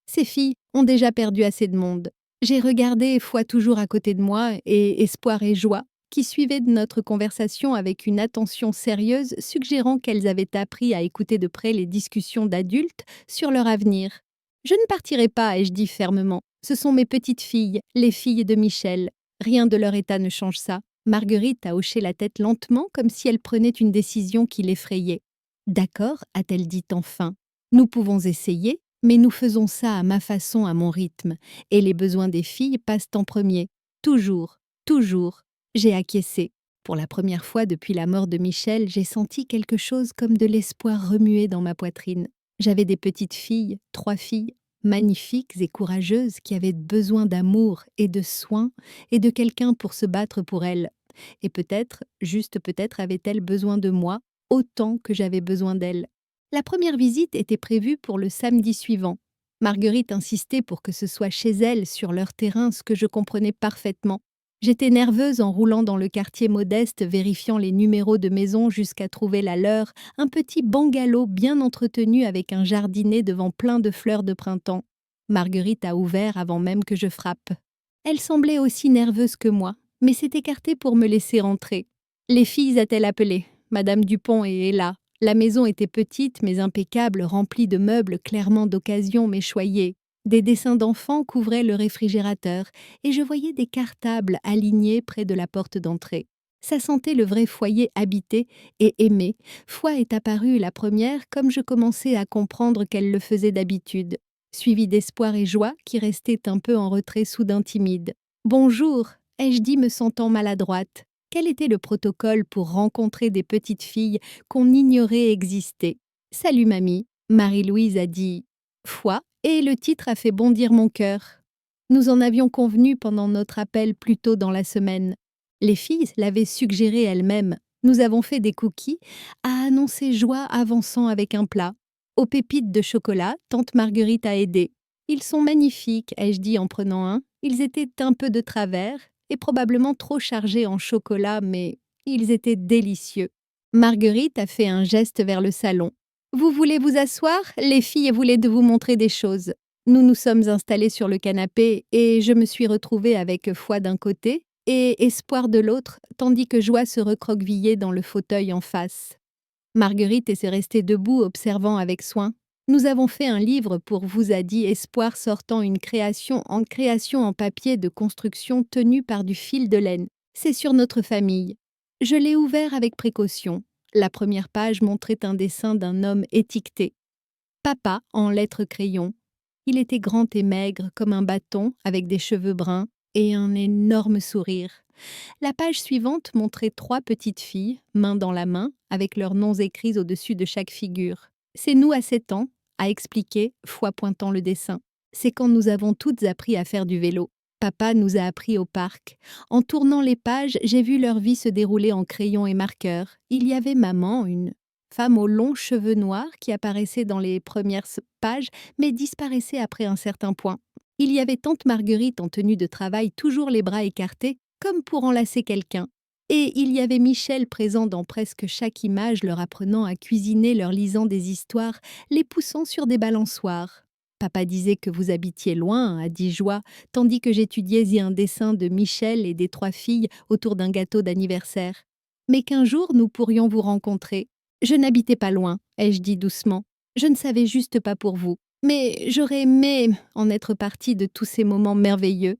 Ces filles ont déjà perdu assez de monde. J'ai regardé Foi toujours à côté de moi et Espoir et Joie, qui suivaient de notre conversation avec une attention sérieuse, suggérant qu'elles avaient appris à écouter de près les discussions d'adultes sur leur avenir. Je ne partirai pas, ai-je dit fermement. Ce sont mes petites filles, les filles de Michel. Rien de leur état ne change ça. Marguerite a hoché la tête lentement comme si elle prenait une décision qui l'effrayait. D'accord, a-t-elle dit enfin. Nous pouvons essayer, mais nous faisons ça à ma façon, à mon rythme, et les besoins des filles passent en premier. Toujours, toujours. J'ai acquiescé. Pour la première fois depuis la mort de Michel, j'ai senti quelque chose comme de l'espoir remuer dans ma poitrine. J'avais des petites filles, 3 filles, magnifiques et courageuses qui avaient besoin d'amour et de soins et de quelqu'un pour se battre pour elles. Et peut-être, juste peut-être, avaient-elles besoin de moi autant que j'avais besoin d'elles. La première visite était prévue pour le samedi suivant. Marguerite insistait pour que ce soit chez elle, sur leur terrain, ce que je comprenais parfaitement. J'étais nerveuse en roulant dans le quartier modeste, vérifiant les numéros de maison jusqu'à trouver la leur, un petit bungalow bien entretenu avec un jardinet devant plein de fleurs de printemps. Marguerite a ouvert avant même que je frappe. Elle semblait aussi nerveuse que moi, mais s'est écartée pour me laisser entrer. Les filles a-t-elle appelé. Madame Dupont est là. La maison était petite mais impeccable, remplie de meubles clairement d'occasion mais choyés. Des dessins d'enfants couvraient le réfrigérateur et je voyais des cartables alignés près de la porte d'entrée. Ça sentait le vrai foyer habité et aimé. Foi est apparue la première comme je commençais à comprendre qu'elle le faisait d'habitude, suivie d'Espoir et Joie qui restaient un peu en retrait soudain timide. « Bonjour », ai-je dit me sentant maladroite. Quel était le protocole pour rencontrer des petites filles qu'on ignorait exister? « Salut mamie », Marie-Louise a dit « Foi » et le titre a fait bondir mon cœur. Nous en avions convenu pendant notre appel plus tôt dans la semaine. Les filles l'avaient suggéré elles-mêmes. Nous avons fait des cookies, a annoncé Joie avançant avec un plat. Aux pépites de chocolat, tante Marguerite a aidé. Ils sont magnifiques, ai-je dit en prenant un. Ils étaient un peu de travers et probablement trop chargés en chocolat, mais ils étaient délicieux. Marguerite a fait un geste vers le salon. « Vous voulez vous asseoir? Les filles voulaient de vous montrer des choses. » Nous nous sommes installés sur le canapé et je me suis retrouvée avec Foi d'un côté et Espoir de l'autre, tandis que Joie se recroquevillait dans le fauteuil en face. Marguerite est restée debout observant avec soin. Nous avons fait un livre pour vous, a dit Espoir, sortant une création en papier de construction tenue par du fil de laine. C'est sur notre famille. Je l'ai ouvert avec précaution. La première page montrait un dessin d'un homme étiqueté. Papa en lettres crayon. Il était grand et maigre comme un bâton avec des cheveux bruns et un énorme sourire. La page suivante montrait 3 petites filles, main dans la main, avec leurs noms écrits au-dessus de chaque figure. C'est nous à 7 ans, a expliqué, Foi pointant le dessin. C'est quand nous avons toutes appris à faire du vélo. Papa nous a appris au parc. En tournant les pages, j'ai vu leur vie se dérouler en crayon et marqueur. Il y avait maman, une femme aux longs cheveux noirs qui apparaissait dans les premières pages, mais disparaissait après un certain point. Il y avait tante Marguerite en tenue de travail, toujours les bras écartés, comme pour enlacer quelqu'un. Et il y avait Michel présent dans presque chaque image, leur apprenant à cuisiner, leur lisant des histoires, les poussant sur des balançoires. Papa disait que vous habitiez loin, a dit Joie, tandis que j'étudiais un dessin de Michel et des 3 filles autour d'un gâteau d'anniversaire. Mais qu'un jour nous pourrions vous rencontrer. Je n'habitais pas loin, ai-je dit doucement. Je ne savais juste pas pour vous. Mais j'aurais aimé en être partie de tous ces moments merveilleux.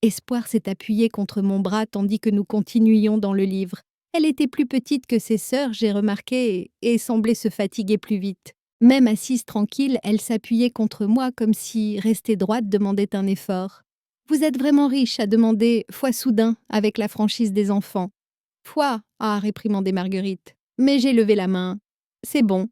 Espoir s'est appuyée contre mon bras tandis que nous continuions dans le livre. Elle était plus petite que ses sœurs, j'ai remarqué, et semblait se fatiguer plus vite. Même assise tranquille, elle s'appuyait contre moi comme si rester droite demandait un effort. « Vous êtes vraiment riche » a demandé Foi soudain, avec la franchise des enfants. « Foi » a réprimandé Marguerite. Mais j'ai levé la main. « C'est bon. »«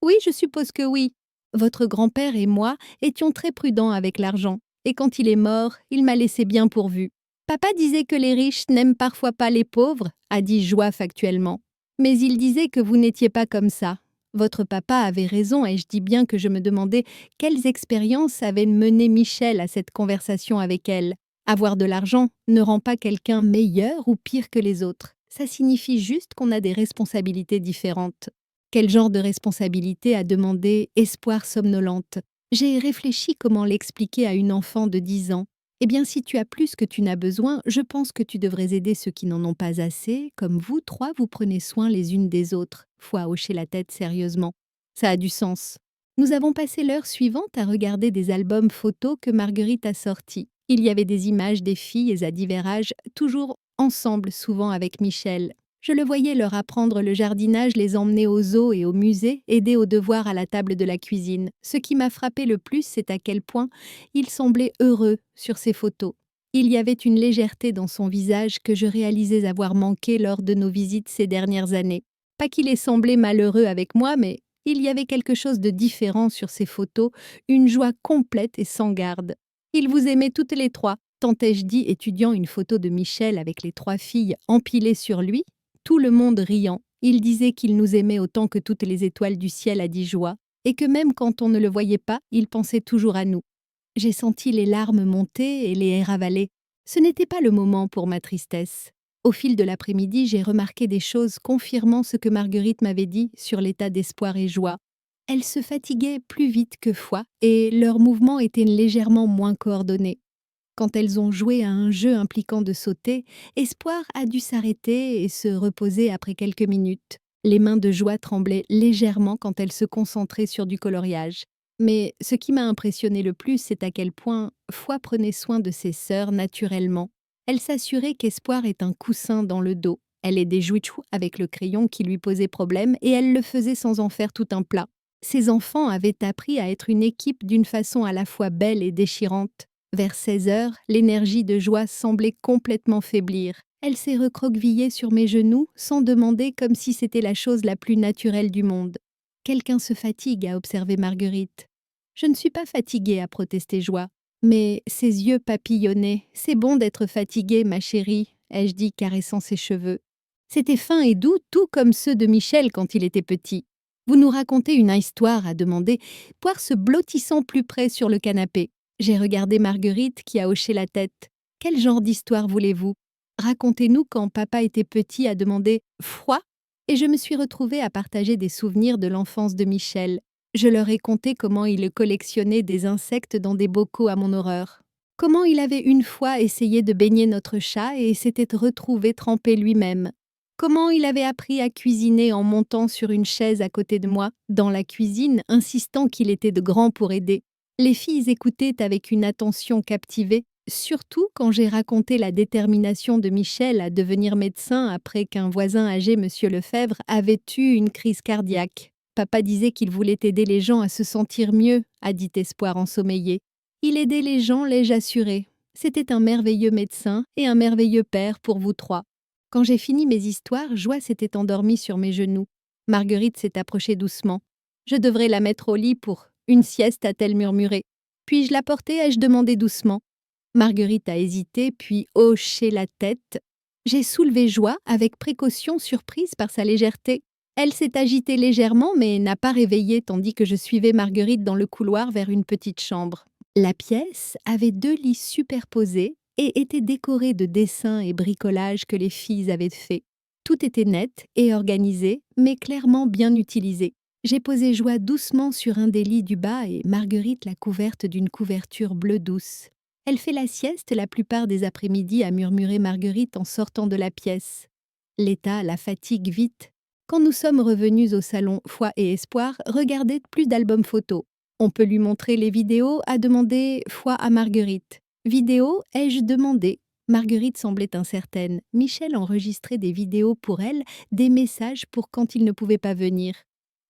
Oui, je suppose que oui. Votre grand-père et moi étions très prudents avec l'argent, et quand il est mort, il m'a laissé bien pourvu. Papa disait que les riches n'aiment parfois pas les pauvres, a dit Joie factuellement. Mais il disait que vous n'étiez pas comme ça. Votre papa avait raison et je dis bien que je me demandais quelles expériences avait mené Michel à cette conversation avec elle. Avoir de l'argent ne rend pas quelqu'un meilleur ou pire que les autres. Ça signifie juste qu'on a des responsabilités différentes. Quel genre de responsabilité a demandé Espoir somnolente. J'ai réfléchi comment l'expliquer à une enfant de 10 ans. Eh bien, si tu as plus que tu n'as besoin, je pense que tu devrais aider ceux qui n'en ont pas assez, comme vous 3 vous prenez soin les unes des autres. Foi a hoché la tête sérieusement. Ça a du sens. Nous avons passé l'heure suivante à regarder des albums photos que Marguerite a sortis. Il y avait des images des filles à divers âges, toujours ensemble, souvent avec Michel. Je le voyais leur apprendre le jardinage, les emmener aux zoos et au musée, aider aux devoirs à la table de la cuisine. Ce qui m'a frappé le plus, c'est à quel point il semblait heureux sur ces photos. Il y avait une légèreté dans son visage que je réalisais avoir manqué lors de nos visites ces dernières années. Pas qu'il ait semblé malheureux avec moi, mais il y avait quelque chose de différent sur ces photos, une joie complète et sans garde. Il vous aimait toutes les 3, t'entends-je dit, étudiant une photo de Michel avec les 3 filles empilées sur lui. Tout le monde riant, il disait qu'il nous aimait autant que toutes les étoiles du ciel, a dit Joie, et que même quand on ne le voyait pas, il pensait toujours à nous. J'ai senti les larmes monter et les ravaler. Ce n'était pas le moment pour ma tristesse. Au fil de l'après-midi, j'ai remarqué des choses confirmant ce que Marguerite m'avait dit sur l'état d'espoir et joie. Elles se fatiguaient plus vite que Foi, et leurs mouvements étaient légèrement moins coordonnés. Quand elles ont joué à un jeu impliquant de sauter, Espoir a dû s'arrêter et se reposer après quelques minutes. Les mains de Joie tremblaient légèrement quand elle se concentrait sur du coloriage. Mais ce qui m'a impressionné le plus, c'est à quel point Foi prenait soin de ses sœurs naturellement. Elle s'assurait qu'Espoir ait un coussin dans le dos. Elle aidait Jouichou avec le crayon qui lui posait problème et elle le faisait sans en faire tout un plat. Ses enfants avaient appris à être une équipe d'une façon à la fois belle et déchirante. Vers 16 heures, l'énergie de Joie semblait complètement faiblir. Elle s'est recroquevillée sur mes genoux, sans demander, comme si c'était la chose la plus naturelle du monde. « Quelqu'un se fatigue » a observé Marguerite. « Je ne suis pas fatiguée » a protesté Joie. Mais ses yeux papillonnaient. « C'est bon d'être fatiguée, ma chérie » ai-je dit, caressant ses cheveux. C'était fin et doux, tout comme ceux de Michel quand il était petit. « Vous nous racontez une histoire » a demandé, Poire se blottissant plus près sur le canapé. J'ai regardé Marguerite qui a hoché la tête. « Quel genre d'histoire voulez-vous ? Racontez-nous quand papa était petit » a demandé « Froid ?» Et je me suis retrouvée à partager des souvenirs de l'enfance de Michel. Je leur ai conté comment il collectionnait des insectes dans des bocaux à mon horreur. Comment il avait une fois essayé de baigner notre chat et s'était retrouvé trempé lui-même. Comment il avait appris à cuisiner en montant sur une chaise à côté de moi, dans la cuisine, insistant qu'il était de grand pour aider. Les filles écoutaient avec une attention captivée, surtout quand j'ai raconté la détermination de Michel à devenir médecin après qu'un voisin âgé, M. Lefebvre, avait eu une crise cardiaque. Papa disait qu'il voulait aider les gens à se sentir mieux, a dit Espoir ensommeillé. Il aidait les gens, l'ai-je assuré. C'était un merveilleux médecin et un merveilleux père pour vous 3. Quand j'ai fini mes histoires, Joie s'était endormie sur mes genoux. Marguerite s'est approchée doucement. « Je devrais la mettre au lit pour une sieste » a-t-elle murmuré. « Puis-je la porter » ai-je demandé doucement. Marguerite a hésité, puis hoché la tête. J'ai soulevé Joie avec précaution, surprise par sa légèreté. Elle s'est agitée légèrement, mais n'a pas réveillé tandis que je suivais Marguerite dans le couloir vers une petite chambre. La pièce avait 2 lits superposés et était décorée de dessins et bricolages que les filles avaient faits. Tout était net et organisé, mais clairement bien utilisé. J'ai posé Joie doucement sur un des lits du bas et Marguerite l'a couverte d'une couverture bleue douce. Elle fait la sieste la plupart des après-midi, a murmuré Marguerite en sortant de la pièce. L'état la fatigue vite. Quand nous sommes revenus au salon Foi et Espoir, regardez plus d'albums photos. On peut lui montrer les vidéos, a demandé Foi à Marguerite. Vidéo, ai-je demandé. Marguerite semblait incertaine. Michel enregistrait des vidéos pour elle, des messages pour quand il ne pouvait pas venir.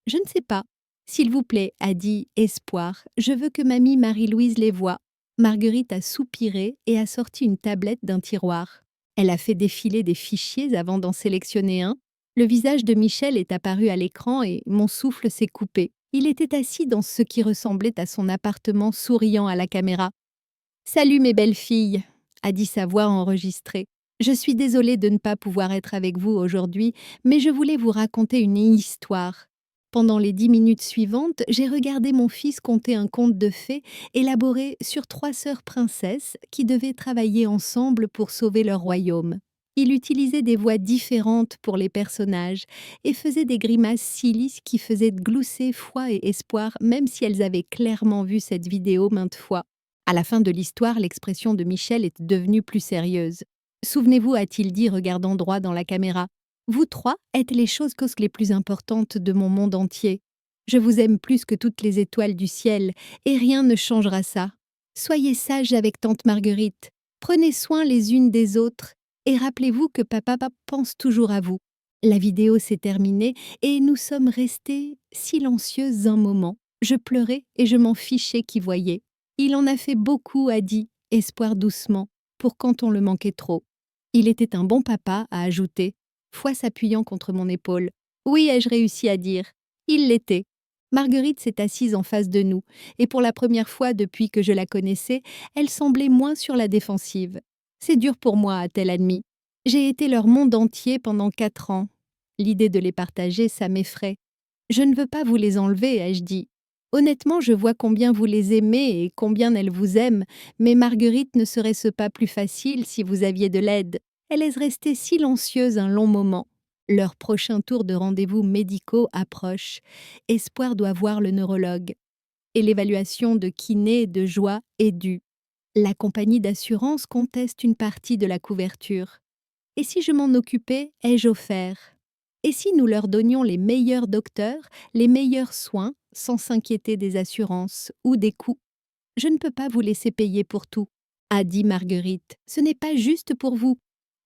Je ne sais pas. S'il vous plaît, a dit Espoir, je veux que mamie Marie-Louise les voie. Marguerite a soupiré et a sorti une tablette d'un tiroir. Elle a fait défiler des fichiers avant d'en sélectionner un. Le visage de Michel est apparu à l'écran et mon souffle s'est coupé. Il était assis dans ce qui ressemblait à son appartement, souriant à la caméra. « Salut mes belles filles !» a dit sa voix enregistrée. « Je suis désolée de ne pas pouvoir être avec vous aujourd'hui, mais je voulais vous raconter une histoire. » Pendant les 10 minutes suivantes, j'ai regardé mon fils conter un conte de fées élaboré sur 3 sœurs princesses qui devaient travailler ensemble pour sauver leur royaume. Il utilisait des voix différentes pour les personnages et faisait des grimaces silly qui faisaient glousser Foi et Espoir même si elles avaient clairement vu cette vidéo maintes fois. À la fin de l'histoire, l'expression de Michel est devenue plus sérieuse. « Souvenez-vous, a-t-il dit regardant droit dans la caméra, vous 3 êtes les choses les plus importantes de mon monde entier. Je vous aime plus que toutes les étoiles du ciel, et rien ne changera ça. Soyez sages avec tante Marguerite, prenez soin les unes des autres, et rappelez-vous que papa pense toujours à vous. » La vidéo s'est terminée, et nous sommes restés silencieuses un moment. Je pleurais et je m'en fichais qui voyait. Il en a fait beaucoup, a dit Espoir doucement, pour quand on le manquait trop. Il était un bon papa, a ajouté, Foi s'appuyant contre mon épaule. Oui, ai-je réussi à dire. Il l'était. Marguerite s'est assise en face de nous, et pour la première fois depuis que je la connaissais, elle semblait moins sur la défensive. C'est dur pour moi, a-t-elle admis. J'ai été leur monde entier pendant 4 ans. L'idée de les partager, ça m'effraie. Je ne veux pas vous les enlever, ai-je dit. Honnêtement, je vois combien vous les aimez et combien elles vous aiment, mais Marguerite, ne serait-ce pas plus facile si vous aviez de l'aide? Elle est restée silencieuse un long moment. Leur prochain tour de rendez-vous médicaux approche. Espoir doit voir le neurologue. Et l'évaluation de kiné de Joie est due. La compagnie d'assurance conteste une partie de la couverture. Et si je m'en occupais, ai-je offert? Et si nous leur donnions les meilleurs docteurs, les meilleurs soins, sans s'inquiéter des assurances ou des coûts? Je ne peux pas vous laisser payer pour tout, a dit Marguerite. Ce n'est pas juste pour vous.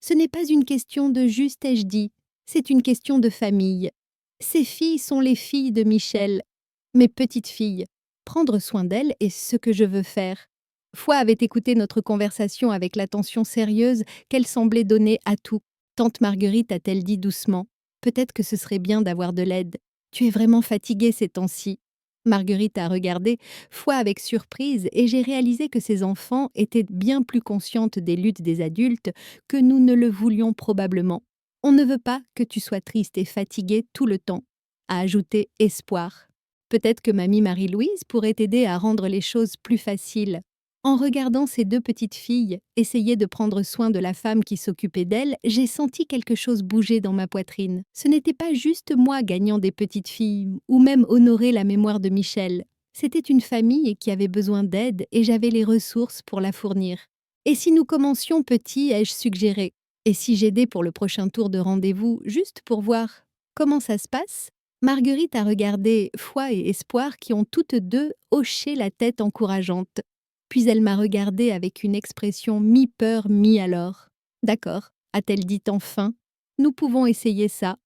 Ce n'est pas une question de juste, ai-je dit. C'est une question de famille. Ces filles sont les filles de Michel, mes petites filles. Prendre soin d'elles est ce que je veux faire. Foi avait écouté notre conversation avec l'attention sérieuse qu'elle semblait donner à tout. Tante Marguerite a-t-elle dit doucement. Peut-être que ce serait bien d'avoir de l'aide. Tu es vraiment fatiguée ces temps-ci. Marguerite a regardé Foi avec surprise et j'ai réalisé que ses enfants étaient bien plus conscientes des luttes des adultes que nous ne le voulions probablement. On ne veut pas que tu sois triste et fatiguée tout le temps, a ajouté Espoir. Peut-être que mamie Marie-Louise pourrait t'aider à rendre les choses plus faciles. En regardant ces 2 petites filles essayer de prendre soin de la femme qui s'occupait d'elles, j'ai senti quelque chose bouger dans ma poitrine. Ce n'était pas juste moi gagnant des petites filles, ou même honorer la mémoire de Michel. C'était une famille qui avait besoin d'aide et j'avais les ressources pour la fournir. Et si nous commencions petits, ai-je suggéré? Et si j'aidais pour le prochain tour de rendez-vous, juste pour voir comment ça se passe? Marguerite a regardé Foi et Espoir qui ont toutes 2 hoché la tête encourageante. Puis elle m'a regardée avec une expression mi-peur, mi-alors. « D'accord », a-t-elle dit enfin, « nous pouvons essayer ça. »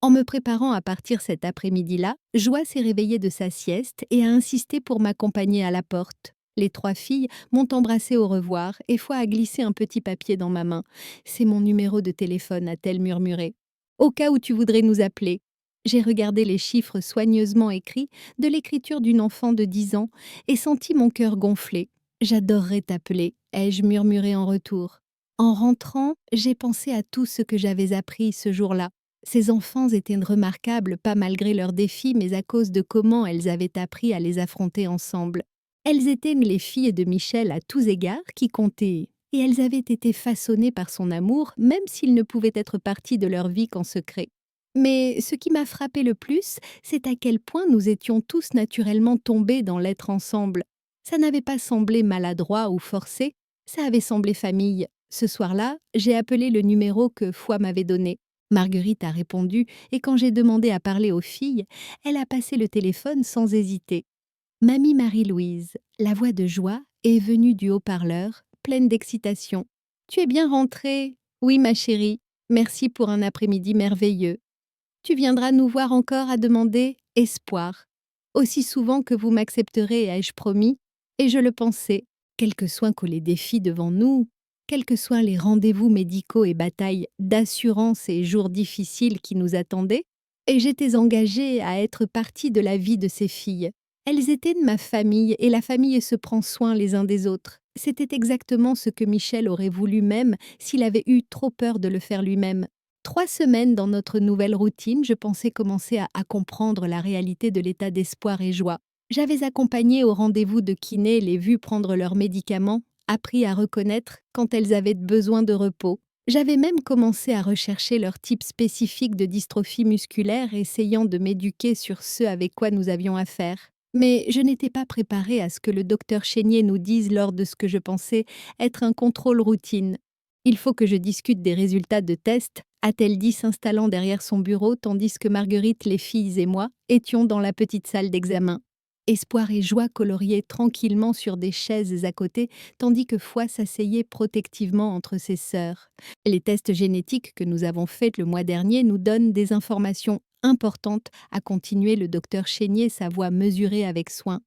En me préparant à partir cet après-midi-là, Joie s'est réveillée de sa sieste et a insisté pour m'accompagner à la porte. Les 3 filles m'ont embrassée au revoir et Foi a glissé un petit papier dans ma main. « C'est mon numéro de téléphone », a-t-elle murmuré. « Au cas où tu voudrais nous appeler. » J'ai regardé les chiffres soigneusement écrits de l'écriture d'une enfant de 10 ans et senti mon cœur gonfler. « J'adorerais t'appeler », ai-je murmuré en retour. En rentrant, j'ai pensé à tout ce que j'avais appris ce jour-là. Ces enfants étaient remarquables, pas malgré leurs défis, mais à cause de comment elles avaient appris à les affronter ensemble. Elles étaient les filles de Michel à tous égards qui comptaient, et elles avaient été façonnées par son amour, même s'il ne pouvait être parti de leur vie qu'en secret. Mais ce qui m'a frappé le plus, c'est à quel point nous étions tous naturellement tombés dans l'être ensemble. Ça n'avait pas semblé maladroit ou forcé, ça avait semblé famille. Ce soir-là, j'ai appelé le numéro que Foi m'avait donné. Marguerite a répondu, et quand j'ai demandé à parler aux filles, elle a passé le téléphone sans hésiter. Mamie Marie-Louise, la voix de joie, est venue du haut-parleur, pleine d'excitation. Tu es bien rentrée? Oui, ma chérie. Merci pour un après-midi merveilleux. Tu viendras nous voir encore à demander espoir. Aussi souvent que vous m'accepterez, ai-je promis, et je le pensais. Quels que soient que les défis devant nous, quels que soient les rendez-vous médicaux et batailles d'assurance et jours difficiles qui nous attendaient, et j'étais engagée à être partie de la vie de ces filles. Elles étaient de ma famille et la famille se prend soin les uns des autres. C'était exactement ce que Michel aurait voulu même s'il avait eu trop peur de le faire lui-même. 3 semaines dans notre nouvelle routine, je pensais commencer à comprendre la réalité de l'état d'espoir et joie. J'avais accompagné au rendez-vous de kiné les vues prendre leurs médicaments, appris à reconnaître quand elles avaient besoin de repos. J'avais même commencé à rechercher leur type spécifique de dystrophie musculaire, essayant de m'éduquer sur ce avec quoi nous avions affaire. Mais je n'étais pas préparée à ce que le docteur Chénier nous dise lors de ce que je pensais être un contrôle routine. Il faut que je discute des résultats de tests, a-t-elle dit s'installant derrière son bureau tandis que Marguerite, les filles et moi étions dans la petite salle d'examen. Espoir et joie coloriaient tranquillement sur des chaises à côté, tandis que Foi s'asseyait protectivement entre ses sœurs. Les tests génétiques que nous avons faits le mois dernier nous donnent des informations importantes, a continué le docteur Chénier, sa voix mesurée avec soin.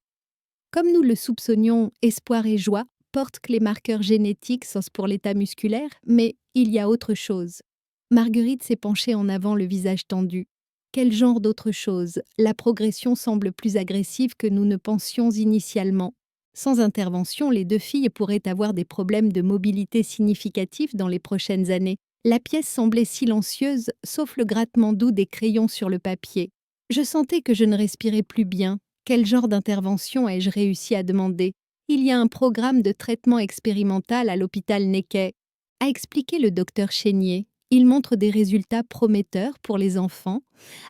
Comme nous le soupçonnions, espoir et joie portent que les marqueurs génétiques sont pour l'état musculaire, mais il y a autre chose. Marguerite s'est penchée en avant, le visage tendu. Quel genre d'autre chose? La progression semble plus agressive que nous ne pensions initialement. Sans intervention, les 2 filles pourraient avoir des problèmes de mobilité significatifs dans les prochaines années. La pièce semblait silencieuse, sauf le grattement doux des crayons sur le papier. Je sentais que je ne respirais plus bien. Quel genre d'intervention ai-je réussi à demander? Il y a un programme de traitement expérimental à l'hôpital Neckey, a expliqué le docteur Chénier. Il montre des résultats prometteurs pour les enfants,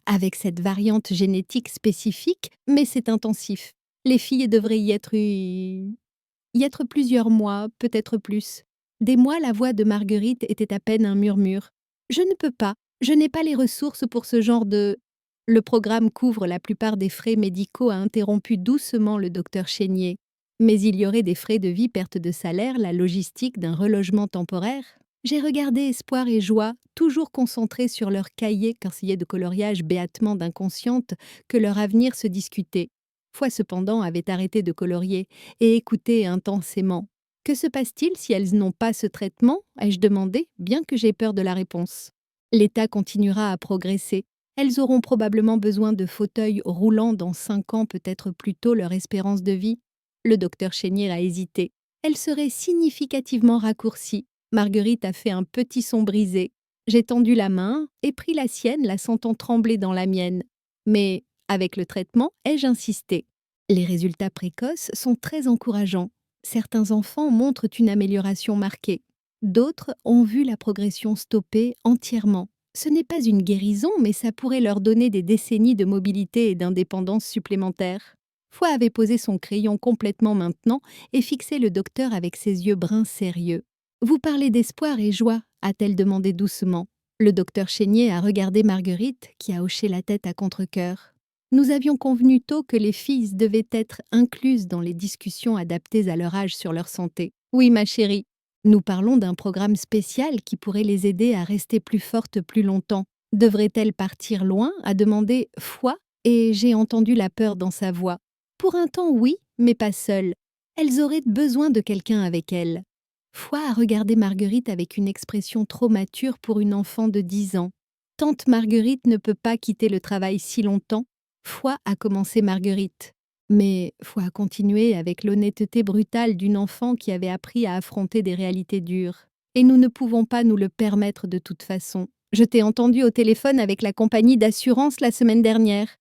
avec cette variante génétique spécifique, mais c'est intensif. Les filles devraient y être plusieurs mois, peut-être plus. Des mois, la voix de Marguerite était à peine un murmure. Je ne peux pas, je n'ai pas les ressources pour ce genre de... Le programme couvre la plupart des frais médicaux, a interrompu doucement le docteur Chénier. Mais il y aurait des frais de vie, perte de salaire, la logistique d'un relogement temporaire. J'ai regardé Espoir et Joie, toujours concentrés sur leur cahier de coloriage béatement d'inconsciente, que leur avenir se discutait. Foi cependant avait arrêté de colorier et écoutait intensément. Que se passe-t-il si elles n'ont pas ce traitement? Ai-je demandé, bien que j'aie peur de la réponse. L'état continuera à progresser. Elles auront probablement besoin de fauteuils roulants dans 5 ans, peut-être plus tôt leur espérance de vie. Le docteur Chénier a hésité. Elle serait significativement raccourcie. Marguerite a fait un petit son brisé. J'ai tendu la main et pris la sienne, la sentant trembler dans la mienne. Mais, avec le traitement, ai-je insisté. Les résultats précoces sont très encourageants. Certains enfants montrent une amélioration marquée. D'autres ont vu la progression stopper entièrement. Ce n'est pas une guérison, mais ça pourrait leur donner des décennies de mobilité et d'indépendance supplémentaires. Foi avait posé son crayon complètement maintenant et fixé le docteur avec ses yeux bruns sérieux. « Vous parlez d'espoir et joie ?» a-t-elle demandé doucement. Le docteur Chénier a regardé Marguerite, qui a hoché la tête à contre-cœur. Nous avions convenu tôt que les filles devaient être incluses dans les discussions adaptées à leur âge sur leur santé. Oui, ma chérie, nous parlons d'un programme spécial qui pourrait les aider à rester plus fortes plus longtemps. Devrait-elle partir loin? A demandé Foi, et j'ai entendu la peur dans sa voix. Pour un temps, oui, mais pas seule. Elles auraient besoin de quelqu'un avec elles. Foi a regardé Marguerite avec une expression trop mature pour une enfant de 10 ans. Tante Marguerite ne peut pas quitter le travail si longtemps. Foi a commencé Marguerite. Mais Foi a continué avec l'honnêteté brutale d'une enfant qui avait appris à affronter des réalités dures. Et nous ne pouvons pas nous le permettre de toute façon. Je t'ai entendu au téléphone avec la compagnie d'assurance la semaine dernière.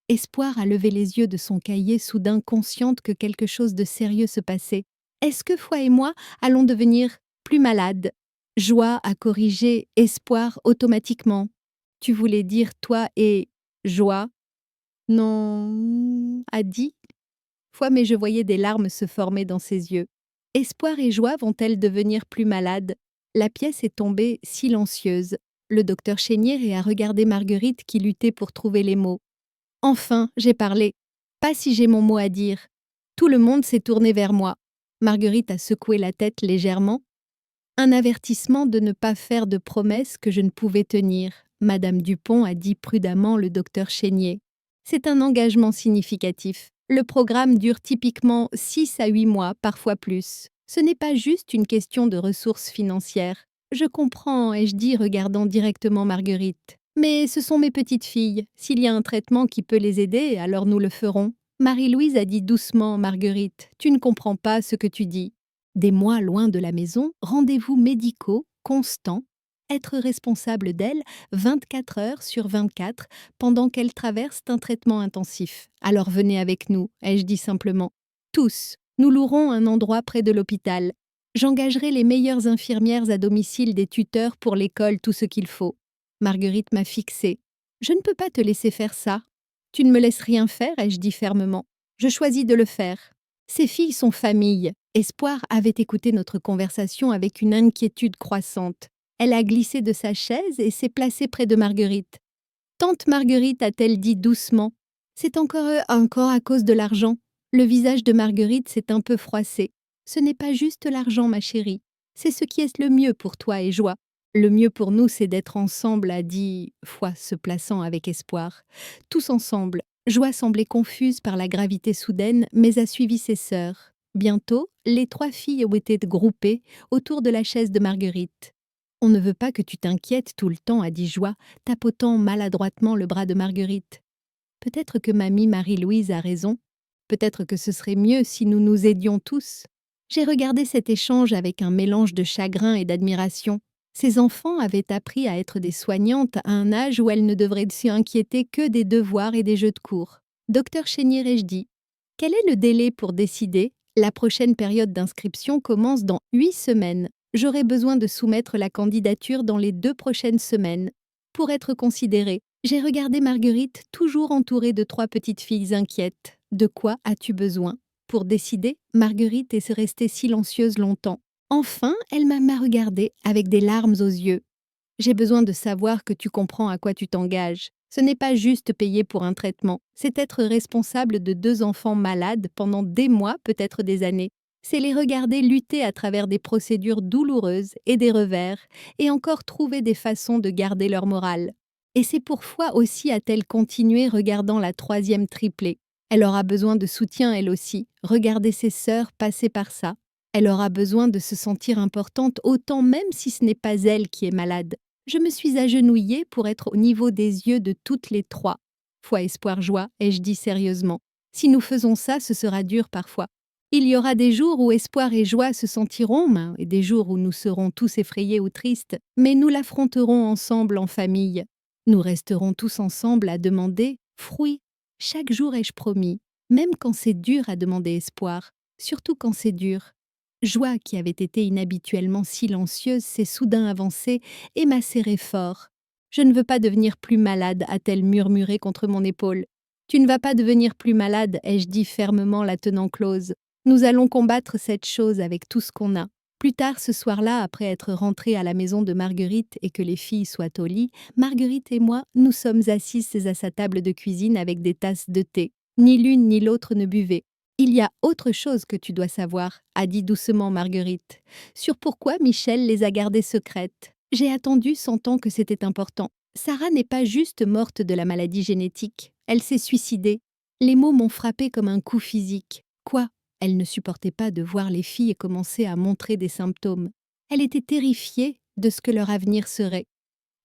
Espoir a levé les yeux de son cahier, soudain consciente que quelque chose de sérieux se passait. Est-ce que Foi et moi allons devenir plus malades? Joie a corrigé Espoir automatiquement. Tu voulais dire toi et joie. Non, a dit. Fois, mais je voyais des larmes se former dans ses yeux. Espoir et joie vont-elles devenir plus malades? La pièce est tombée silencieuse. Le docteur Chénier a regardé Marguerite qui luttait pour trouver les mots. Enfin, j'ai parlé. Pas si j'ai mon mot à dire. Tout le monde s'est tourné vers moi. Marguerite a secoué la tête légèrement. Un avertissement de ne pas faire de promesses que je ne pouvais tenir, Madame Dupont a dit prudemment le docteur Chénier. C'est un engagement significatif. Le programme dure typiquement 6 à 8 mois, parfois plus. Ce n'est pas juste une question de ressources financières. Je comprends, ai-je dit, regardant directement Marguerite. Mais ce sont mes petites filles. S'il y a un traitement qui peut les aider, alors nous le ferons. Marie-Louise a dit doucement, Marguerite, tu ne comprends pas ce que tu dis. Des mois loin de la maison, rendez-vous médicaux, constants, être responsable d'elle 24 heures sur 24 pendant qu'elle traverse un traitement intensif. Alors venez avec nous, ai-je dit simplement. Tous, nous louerons un endroit près de l'hôpital. J'engagerai les meilleures infirmières à domicile, des tuteurs pour l'école, tout ce qu'il faut. Marguerite m'a fixée. Je ne peux pas te laisser faire ça. Tu ne me laisses rien faire, ai-je dit fermement. Je choisis de le faire. Ces filles sont famille. Espoir avait écouté notre conversation avec une inquiétude croissante. Elle a glissé de sa chaise et s'est placée près de Marguerite. Tante Marguerite, a-t-elle dit doucement. C'est encore à cause de l'argent. Le visage de Marguerite s'est un peu froissé. Ce n'est pas juste l'argent, ma chérie. C'est ce qui est le mieux pour toi et Joie. Le mieux pour nous, c'est d'être ensemble, a dit Foi, se plaçant avec espoir. Tous ensemble. Joie semblait confuse par la gravité soudaine, mais a suivi ses sœurs. Bientôt, les 3 filles ont été groupées autour de la chaise de Marguerite. On ne veut pas que tu t'inquiètes tout le temps, a dit Joie, tapotant maladroitement le bras de Marguerite. Peut-être que mamie Marie-Louise a raison. Peut-être que ce serait mieux si nous nous aidions tous. J'ai regardé cet échange avec un mélange de chagrin et d'admiration. Ces enfants avaient appris à être des soignantes à un âge où elles ne devraient s'inquiéter que des devoirs et des jeux de cours. Docteur Chénier, ai-je dit. Quel est le délai pour décider? La prochaine période d'inscription commence dans 8 semaines. J'aurai besoin de soumettre la candidature dans les 2 prochaines semaines. Pour être considérée, j'ai regardé Marguerite toujours entourée de 3 petites filles inquiètes. De quoi as-tu besoin? Pour décider, Marguerite est restée silencieuse longtemps. Enfin, elle m'a regardée avec des larmes aux yeux. J'ai besoin de savoir que tu comprends à quoi tu t'engages. Ce n'est pas juste payer pour un traitement, c'est être responsable de 2 enfants malades pendant des mois, peut-être des années. C'est les regarder lutter à travers des procédures douloureuses et des revers, et encore trouver des façons de garder leur morale. Et c'est pourquoi aussi a-t-elle continué regardant la 3e triplée. Elle aura besoin de soutien elle aussi, regarder ses sœurs passer par ça. Elle aura besoin de se sentir importante autant même si ce n'est pas elle qui est malade. Je me suis agenouillée pour être au niveau des yeux de toutes les 3. Foi, espoir, joie, ai-je dit sérieusement. Si nous faisons ça, ce sera dur parfois. Il y aura des jours où espoir et joie se sentiront, et des jours où nous serons tous effrayés ou tristes, mais nous l'affronterons ensemble en famille. Nous resterons tous ensemble à demander fruit. Chaque jour ai-je promis, même quand c'est dur à demander espoir, surtout quand c'est dur. Joie, qui avait été inhabituellement silencieuse, s'est soudain avancée et m'a serré fort. Je ne veux pas devenir plus malade, a-t-elle murmuré contre mon épaule. Tu ne vas pas devenir plus malade, ai-je dit fermement la tenant close. Nous allons combattre cette chose avec tout ce qu'on a. Plus tard ce soir-là, après être rentrés à la maison de Marguerite et que les filles soient au lit, Marguerite et moi, nous sommes assises à sa table de cuisine avec des tasses de thé. Ni l'une ni l'autre ne buvaient. Il y a autre chose que tu dois savoir, a dit doucement Marguerite, sur pourquoi Michel les a gardées secrètes. J'ai attendu sentant que c'était important. Sarah n'est pas juste morte de la maladie génétique, elle s'est suicidée. Les mots m'ont frappé comme un coup physique. Quoi? Elle ne supportait pas de voir les filles commencer à montrer des symptômes. Elle était terrifiée de ce que leur avenir serait.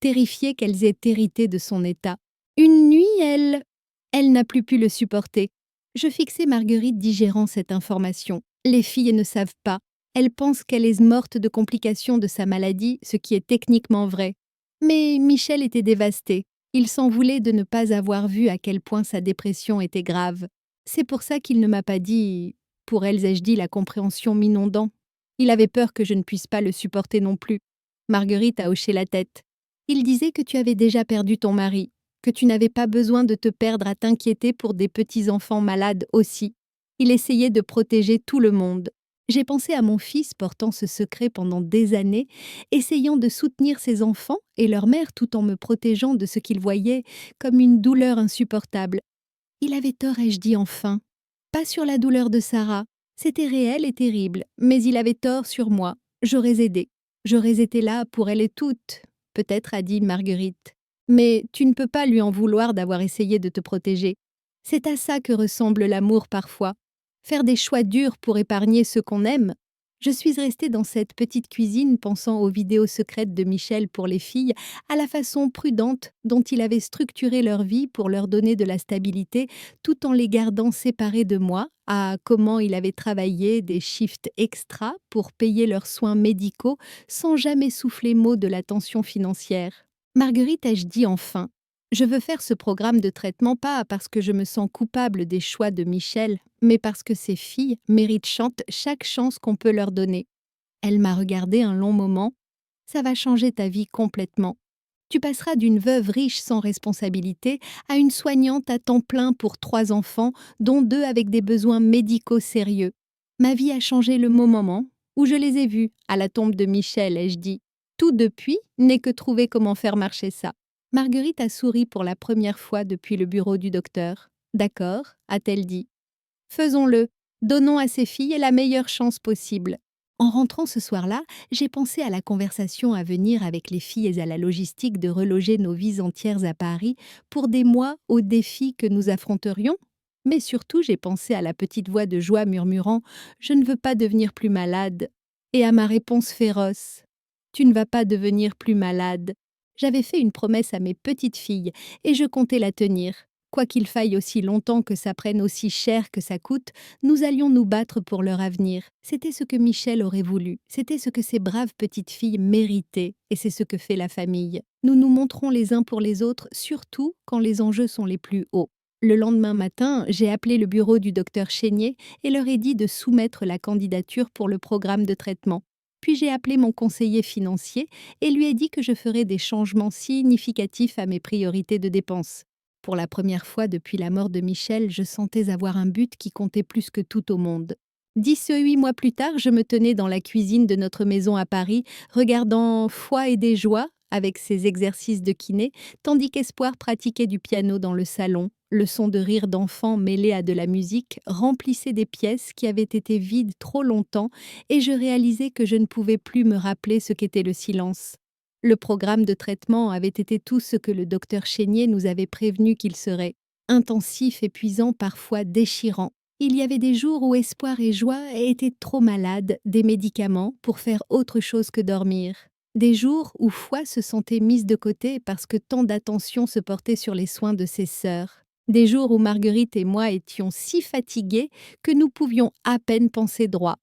Terrifiée qu'elles aient hérité de son état. Une nuit, elle n'a plus pu le supporter. Je fixai Marguerite digérant cette information. Les filles ne savent pas. Elles pensent qu'elle est morte de complications de sa maladie, ce qui est techniquement vrai. Mais Michel était dévasté. Il s'en voulait de ne pas avoir vu à quel point sa dépression était grave. C'est pour ça qu'il ne m'a pas dit... Pour elles, ai-je dit, la compréhension m'inondant. Il avait peur que je ne puisse pas le supporter non plus. Marguerite a hoché la tête. Il disait que tu avais déjà perdu ton mari, que tu n'avais pas besoin de te perdre à t'inquiéter pour des petits-enfants malades aussi. Il essayait de protéger tout le monde. J'ai pensé à mon fils portant ce secret pendant des années, essayant de soutenir ses enfants et leur mère tout en me protégeant de ce qu'il voyait comme une douleur insupportable. Il avait tort, ai-je dit enfin. Pas sur la douleur de Sarah. C'était réel et terrible, mais il avait tort sur moi. J'aurais aidé. J'aurais été là pour elle et toutes, peut-être, a dit Marguerite. Mais tu ne peux pas lui en vouloir d'avoir essayé de te protéger. C'est à ça que ressemble l'amour parfois. Faire des choix durs pour épargner ceux qu'on aime. Je suis restée dans cette petite cuisine pensant aux vidéos secrètes de Michel pour les filles, à la façon prudente dont il avait structuré leur vie pour leur donner de la stabilité, tout en les gardant séparés de moi, à comment il avait travaillé des shifts extra pour payer leurs soins médicaux sans jamais souffler mot de la tension financière. Marguerite, ai-je dit enfin, je veux faire ce programme de traitement pas parce que je me sens coupable des choix de Michel, mais parce que ces filles méritent chaque chance qu'on peut leur donner. Elle m'a regardé un long moment. Ça va changer ta vie complètement. Tu passeras d'une veuve riche sans responsabilité à une soignante à temps plein pour 3 enfants, dont 2 avec des besoins médicaux sérieux. Ma vie a changé le moment où je les ai vus, à la tombe de Michel, ai-je dit. Tout depuis n'est que trouver comment faire marcher ça. Marguerite a souri pour la première fois depuis le bureau du docteur. D'accord, a-t-elle dit. Faisons-le. Donnons à ces filles la meilleure chance possible. En rentrant ce soir-là, j'ai pensé à la conversation à venir avec les filles et à la logistique de reloger nos vies entières à Paris pour des mois aux défis que nous affronterions. Mais surtout, j'ai pensé à la petite voix de joie murmurant « Je ne veux pas devenir plus malade » et à ma réponse féroce « Tu ne vas pas devenir plus malade ». J'avais fait une promesse à mes petites filles et je comptais la tenir. Quoi qu'il faille aussi longtemps que ça prenne aussi cher que ça coûte, nous allions nous battre pour leur avenir. C'était ce que Michel aurait voulu, c'était ce que ces braves petites filles méritaient, et c'est ce que fait la famille. Nous nous montrons les uns pour les autres, surtout quand les enjeux sont les plus hauts. Le lendemain matin, j'ai appelé le bureau du docteur Chénier et leur ai dit de soumettre la candidature pour le programme de traitement. Puis j'ai appelé mon conseiller financier et lui ai dit que je ferais des changements significatifs à mes priorités de dépenses. Pour la première fois depuis la mort de Michel, je sentais avoir un but qui comptait plus que tout au monde. 8 mois plus tard, je me tenais dans la cuisine de notre maison à Paris, regardant Foi et des joies avec ses exercices de kiné, tandis qu'Espoir pratiquait du piano dans le salon. Le son de rire d'enfants mêlé à de la musique remplissait des pièces qui avaient été vides trop longtemps et je réalisais que je ne pouvais plus me rappeler ce qu'était le silence. Le programme de traitement avait été tout ce que le docteur Chénier nous avait prévenu qu'il serait. Intensif, épuisant, parfois déchirant. Il y avait des jours où Espoir et Joie étaient trop malades des médicaments pour faire autre chose que dormir. Des jours où Foi se sentait mise de côté parce que tant d'attention se portait sur les soins de ses sœurs. Des jours où Marguerite et moi étions si fatigués que nous pouvions à peine penser droit.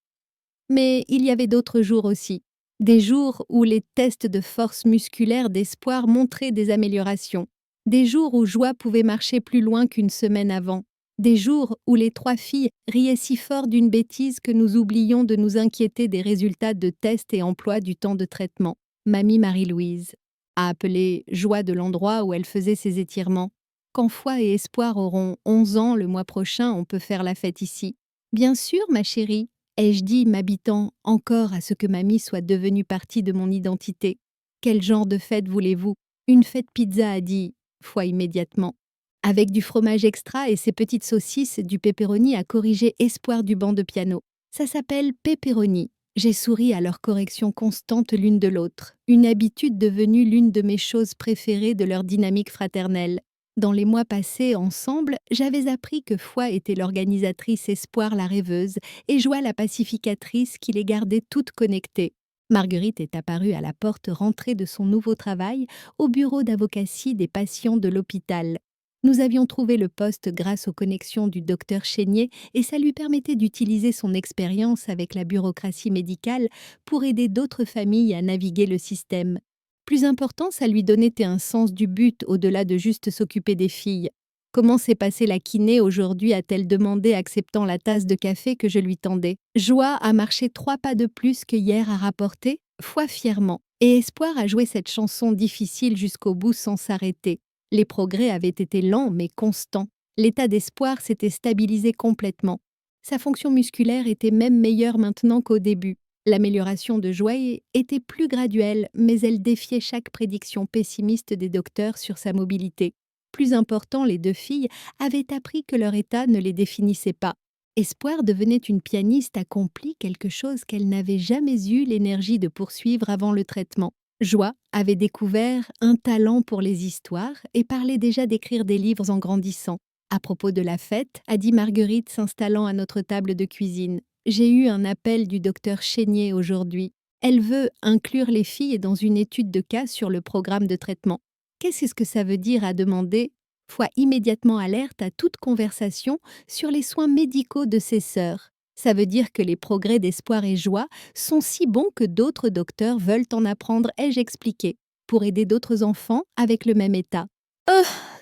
Mais il y avait d'autres jours aussi. Des jours où les tests de force musculaire d'Espoir montraient des améliorations. Des jours où Joie pouvait marcher plus loin qu'une semaine avant. Des jours où les 3 filles riaient si fort d'une bêtise que nous oublions de nous inquiéter des résultats de tests et emploi du temps de traitement. Mamie Marie-Louise a appelé Joie de l'endroit où elle faisait ses étirements. Quand Foi et Espoir auront 11 ans le mois prochain, on peut faire la fête ici. Bien sûr, ma chérie, ai-je dit, m'habitant encore à ce que mamie soit devenue partie de mon identité. Quel genre de fête voulez-vous? Une fête pizza, a dit Foi immédiatement. Avec du fromage extra et ses petites saucisses, du pepperoni a corrigé Espoir du banc de piano. Ça s'appelle pepperoni. J'ai souri à leur correction constante l'une de l'autre, une habitude devenue l'une de mes choses préférées de leur dynamique fraternelle. Dans les mois passés ensemble, j'avais appris que Foi était l'organisatrice, Espoir la rêveuse et Joie la pacificatrice qui les gardait toutes connectées. Marguerite est apparue à la porte rentrée de son nouveau travail au bureau d'avocatie des patients de l'hôpital. Nous avions trouvé le poste grâce aux connexions du docteur Chénier et ça lui permettait d'utiliser son expérience avec la bureaucratie médicale pour aider d'autres familles à naviguer le système. Plus important, ça lui donnait un sens du but au-delà de juste s'occuper des filles. Comment s'est passée la kiné aujourd'hui, a-t-elle demandé, acceptant la tasse de café que je lui tendais. Joie a marché 3 pas de plus que hier, a rapporté, Foi fièrement. Et Espoir a joué cette chanson difficile jusqu'au bout sans s'arrêter. Les progrès avaient été lents mais constants. L'état d'Espoir s'était stabilisé complètement. Sa fonction musculaire était même meilleure maintenant qu'au début. L'amélioration de Joy était plus graduelle, mais elle défiait chaque prédiction pessimiste des docteurs sur sa mobilité. Plus important, les deux filles avaient appris que leur état ne les définissait pas. Espoir devenait une pianiste accomplie, quelque chose qu'elle n'avait jamais eu l'énergie de poursuivre avant le traitement. Joie avait découvert un talent pour les histoires et parlait déjà d'écrire des livres en grandissant. À propos de la fête, a dit Marguerite s'installant à notre table de cuisine. J'ai eu un appel du docteur Chénier aujourd'hui. Elle veut inclure les filles dans une étude de cas sur le programme de traitement. Qu'est-ce que ça veut dire, a demandé. Foi immédiatement alerte à toute conversation sur les soins médicaux de ses sœurs. Ça veut dire que les progrès d'Espoir et Joie sont si bons que d'autres docteurs veulent en apprendre, ai-je expliqué, pour aider d'autres enfants avec le même état.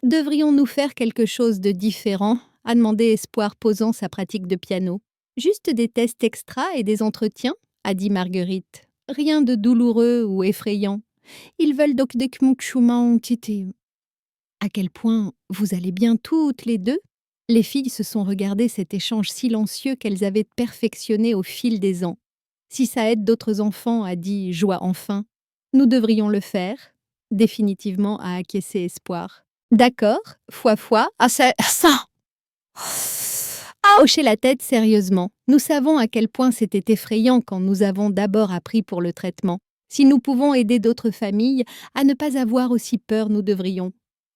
Devrions-nous faire quelque chose de différent, a demandé Espoir posant sa pratique de piano. Juste des tests extra et des entretiens, a dit Marguerite. Rien de douloureux ou effrayant. Ils veulent donc des kmukchuman titi. À quel point vous allez bien toutes les deux? Les filles se sont regardées cet échange silencieux qu'elles avaient perfectionné au fil des ans. Si ça aide d'autres enfants, a dit Joie enfin, nous devrions le faire. Définitivement, a acquiescé Espoir. D'accord, foi, ah ça, a hoché la tête sérieusement. Nous savons à quel point c'était effrayant quand nous avons d'abord appris pour le traitement. Si nous pouvons aider d'autres familles à ne pas avoir aussi peur, nous devrions.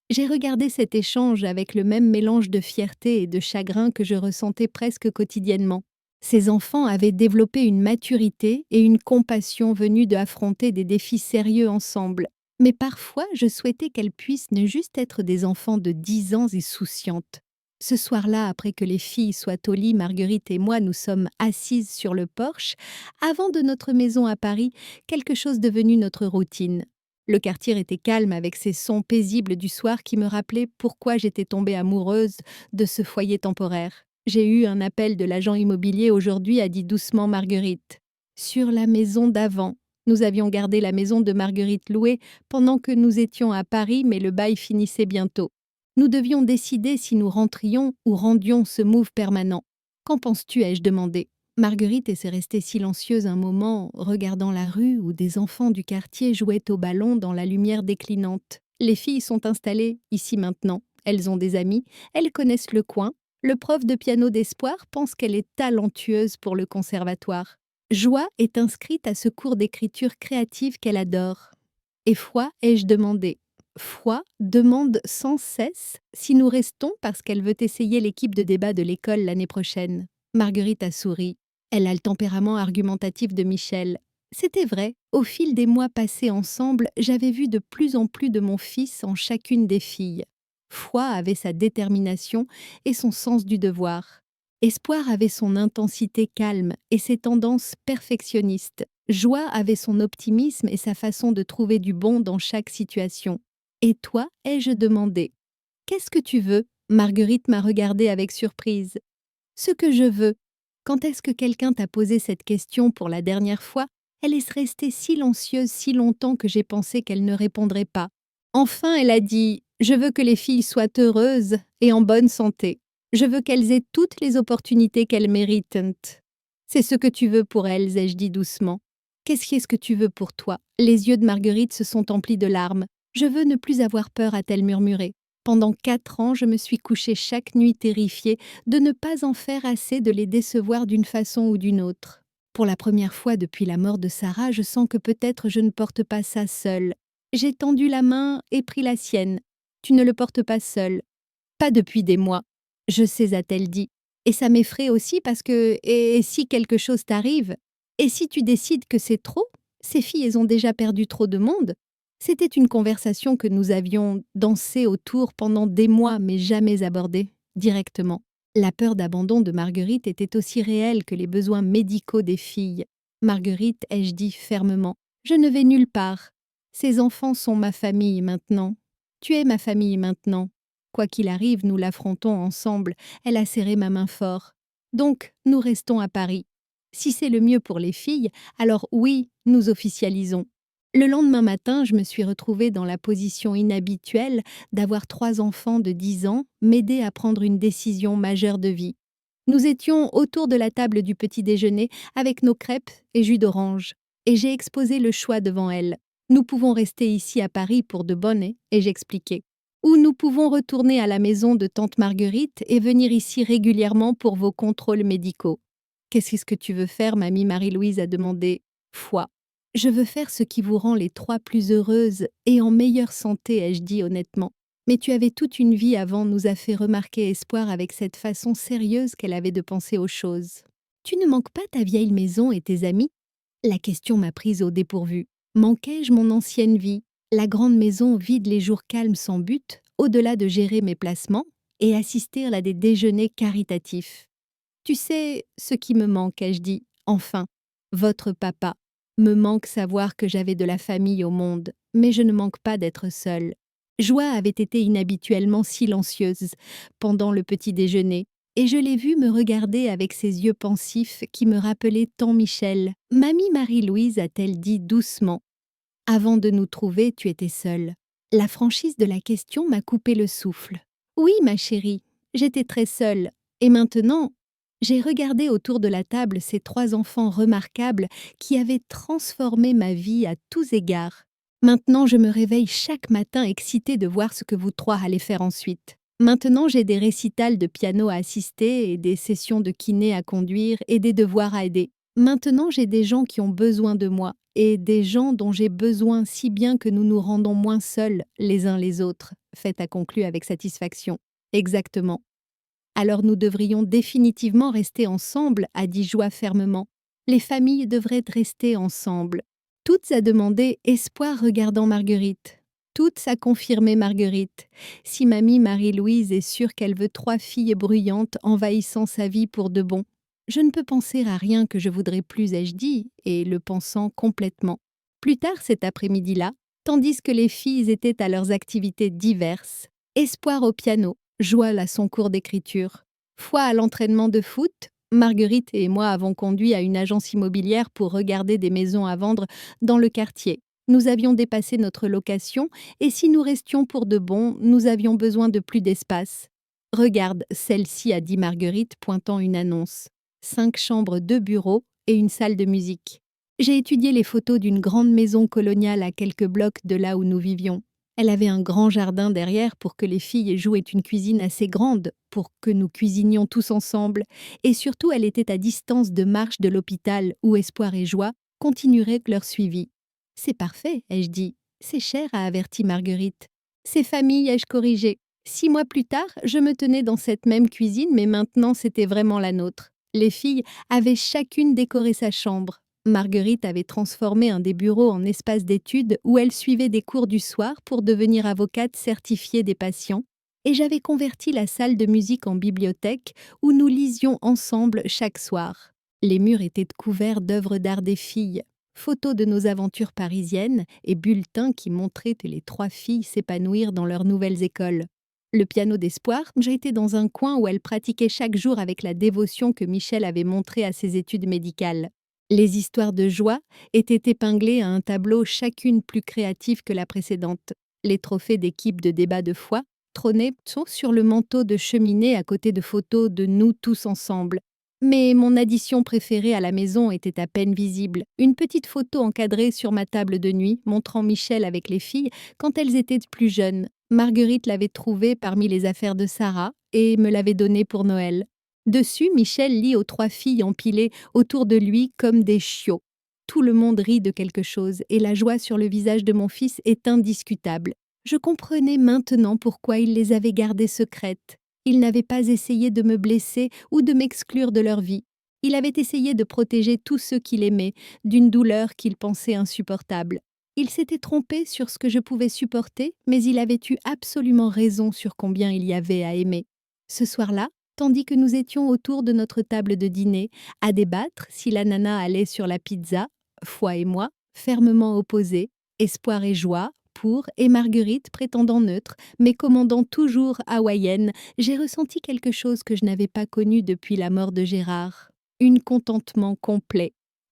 J'ai regardé cet échange avec le même mélange de fierté et de chagrin que je ressentais presque quotidiennement. Ces enfants avaient développé une maturité et une compassion venues d'affronter des défis sérieux ensemble. Mais parfois, je souhaitais qu'elles puissent ne juste être des enfants de 10 ans et souciantes. Ce soir-là, après que les filles soient au lit, Marguerite et moi nous sommes assises sur le porche, avant de notre maison à Paris, quelque chose devenu notre routine. Le quartier était calme avec ces sons paisibles du soir qui me rappelaient pourquoi j'étais tombée amoureuse de ce foyer temporaire. J'ai eu un appel de l'agent immobilier aujourd'hui, a dit doucement Marguerite. Sur la maison d'avant. Nous avions gardé la maison de Marguerite louée pendant que nous étions à Paris, mais le bail finissait bientôt. Nous devions décider si nous rentrions ou rendions ce move permanent. Qu'en penses-tu, ai-je demandé. Marguerite s'est restée silencieuse un moment, regardant la rue où des enfants du quartier jouaient au ballon dans la lumière déclinante. Les filles sont installées ici maintenant. Elles ont des amis, elles connaissent le coin. Le prof de piano d'Espoir pense qu'elle est talentueuse pour le conservatoire. Joie est inscrite à ce cours d'écriture créative qu'elle adore. Et Foi, ai-je demandé. Foi demande sans cesse si nous restons parce qu'elle veut essayer l'équipe de débat de l'école l'année prochaine. Marguerite a souri. Elle a le tempérament argumentatif de Michel. C'était vrai, au fil des mois passés ensemble, j'avais vu de plus en plus de mon fils en chacune des filles. Foi avait sa détermination et son sens du devoir. Espoir avait son intensité calme et ses tendances perfectionnistes. Joie avait son optimisme et sa façon de trouver du bon dans chaque situation. Et toi, ai-je demandé. Qu'est-ce que tu veux? Marguerite m'a regardée avec surprise. Ce que je veux. Quand est-ce que quelqu'un t'a posé cette question pour la dernière fois? Elle est restée silencieuse si longtemps que j'ai pensé qu'elle ne répondrait pas. Enfin, elle a dit « Je veux que les filles soient heureuses et en bonne santé. Je veux qu'elles aient toutes les opportunités qu'elles méritent. » C'est ce que tu veux pour elles, ai-je dit doucement. Qu'est-ce que tu veux pour toi? Les yeux de Marguerite se sont emplis de larmes. Je veux ne plus avoir peur, a-t-elle murmuré. Pendant 4 ans, je me suis couchée chaque nuit terrifiée de ne pas en faire assez de les décevoir d'une façon ou d'une autre. Pour la première fois depuis la mort de Sarah, je sens que peut-être je ne porte pas ça seule. J'ai tendu la main et pris la sienne. Tu ne le portes pas seule. Pas depuis des mois. Je sais, a-t-elle dit. Et ça m'effraie aussi parce que, et si quelque chose t'arrive? Et si tu décides que c'est trop? Ces filles, elles ont déjà perdu trop de monde. C'était une conversation que nous avions dansée autour pendant des mois, mais jamais abordée directement. La peur d'abandon de Marguerite était aussi réelle que les besoins médicaux des filles. Marguerite, ai-je dit fermement, je ne vais nulle part. Ces enfants sont ma famille maintenant. Tu es ma famille maintenant. Quoi qu'il arrive, nous l'affrontons ensemble. Elle a serré ma main fort. Donc, nous restons à Paris. Si c'est le mieux pour les filles, alors oui, nous officialisons. Le lendemain matin, je me suis retrouvée dans la position inhabituelle d'avoir 3 enfants de 10 ans m'aider à prendre une décision majeure de vie. Nous étions autour de la table du petit déjeuner avec nos crêpes et jus d'orange, et j'ai exposé le choix devant elles. Nous pouvons rester ici à Paris pour de bonnes, et j'expliquais. Ou nous pouvons retourner à la maison de tante Marguerite et venir ici régulièrement pour vos contrôles médicaux. Qu'est-ce que tu veux faire, mamie Marie-Louise a demandé. Foi. Je veux faire ce qui vous rend les 3 plus heureuses et en meilleure santé, ai-je dit honnêtement. Mais tu avais toute une vie avant, nous a fait remarquer Espoir avec cette façon sérieuse qu'elle avait de penser aux choses. Tu ne manques pas ta vieille maison et tes amis? La question m'a prise au dépourvu. Manquais-je mon ancienne vie, la grande maison vide les jours calmes sans but, au-delà de gérer mes placements et assister à des déjeuners caritatifs? Tu sais ce qui me manque, ai-je dit, enfin, votre papa. Me manque savoir que j'avais de la famille au monde, mais je ne manque pas d'être seule. Joie avait été inhabituellement silencieuse pendant le petit déjeuner, et je l'ai vue me regarder avec ses yeux pensifs qui me rappelaient tant Michel. Mamie Marie-Louise a-t-elle dit doucement. Avant de nous trouver, tu étais seule. La franchise de la question m'a coupé le souffle. Oui, ma chérie, j'étais très seule. Et maintenant, j'ai regardé autour de la table ces 3 enfants remarquables qui avaient transformé ma vie à tous égards. Maintenant, je me réveille chaque matin excitée de voir ce que vous 3 allez faire ensuite. Maintenant, j'ai des récitals de piano à assister et des sessions de kiné à conduire et des devoirs à aider. Maintenant, j'ai des gens qui ont besoin de moi et des gens dont j'ai besoin si bien que nous nous rendons moins seuls les uns les autres, Fête a conclu avec satisfaction. Exactement. Alors nous devrions définitivement rester ensemble, a dit Joie fermement. Les familles devraient rester ensemble. Toutes a demandé Espoir regardant Marguerite. Toutes a confirmé Marguerite. Si mamie Marie-Louise est sûre qu'elle veut 3 filles bruyantes envahissant sa vie pour de bon. Je ne peux penser à rien que je voudrais plus, ai-je dit, et le pensant complètement. Plus tard cet après-midi-là, tandis que les filles étaient à leurs activités diverses, Espoir au piano, Joie à son cours d'écriture, Foi à l'entraînement de foot, Marguerite et moi avons conduit à une agence immobilière pour regarder des maisons à vendre dans le quartier. Nous avions dépassé notre location et si nous restions pour de bon, nous avions besoin de plus d'espace. Regarde, celle-ci, a dit Marguerite, pointant une annonce. 5 chambres, 2 bureaux et une salle de musique. J'ai étudié les photos d'une grande maison coloniale à quelques blocs de là où nous vivions. Elle avait un grand jardin derrière pour que les filles jouaient une cuisine assez grande pour que nous cuisinions tous ensemble. Et surtout, elle était à distance de marche de l'hôpital où Espoir et Joie continueraient leur suivi. C'est parfait, ai-je dit. C'est cher, a averti Marguerite. C'est famille, ai-je corrigé. 6 mois plus tard, je me tenais dans cette même cuisine, mais maintenant c'était vraiment la nôtre. Les filles avaient chacune décoré sa chambre. Marguerite avait transformé un des bureaux en espace d'études où elle suivait des cours du soir pour devenir avocate certifiée des patients, et j'avais converti la salle de musique en bibliothèque où nous lisions ensemble chaque soir. Les murs étaient couverts d'œuvres d'art des filles, photos de nos aventures parisiennes et bulletins qui montraient les 3 filles s'épanouir dans leurs nouvelles écoles. Le piano d'Espoir, j'ai été dans un coin où elle pratiquait chaque jour avec la dévotion que Michel avait montrée à ses études médicales. Les histoires de Joie étaient épinglées à un tableau chacune plus créative que la précédente. Les trophées d'équipe de débat de foi trônaient sur le manteau de cheminée à côté de photos de nous tous ensemble. Mais mon addition préférée à la maison était à peine visible. Une petite photo encadrée sur ma table de nuit montrant Michel avec les filles quand elles étaient plus jeunes. Marguerite l'avait trouvée parmi les affaires de Sarah et me l'avait donnée pour Noël. Dessus, Michel lit aux 3 filles empilées autour de lui comme des chiots. Tout le monde rit de quelque chose et la joie sur le visage de mon fils est indiscutable. Je comprenais maintenant pourquoi il les avait gardées secrètes. Il n'avait pas essayé de me blesser ou de m'exclure de leur vie. Il avait essayé de protéger tous ceux qu'il aimait d'une douleur qu'il pensait insupportable. Il s'était trompé sur ce que je pouvais supporter, mais il avait eu absolument raison sur combien il y avait à aimer. Ce soir-là, tandis que nous étions autour de notre table de dîner, à débattre si la nana allait sur la pizza, Foi et moi, fermement opposés, Espoir et Joie, pour, et Marguerite prétendant neutre, mais commandant toujours hawaïenne, j'ai ressenti quelque chose que je n'avais pas connu depuis la mort de Gérard. Un contentement complet.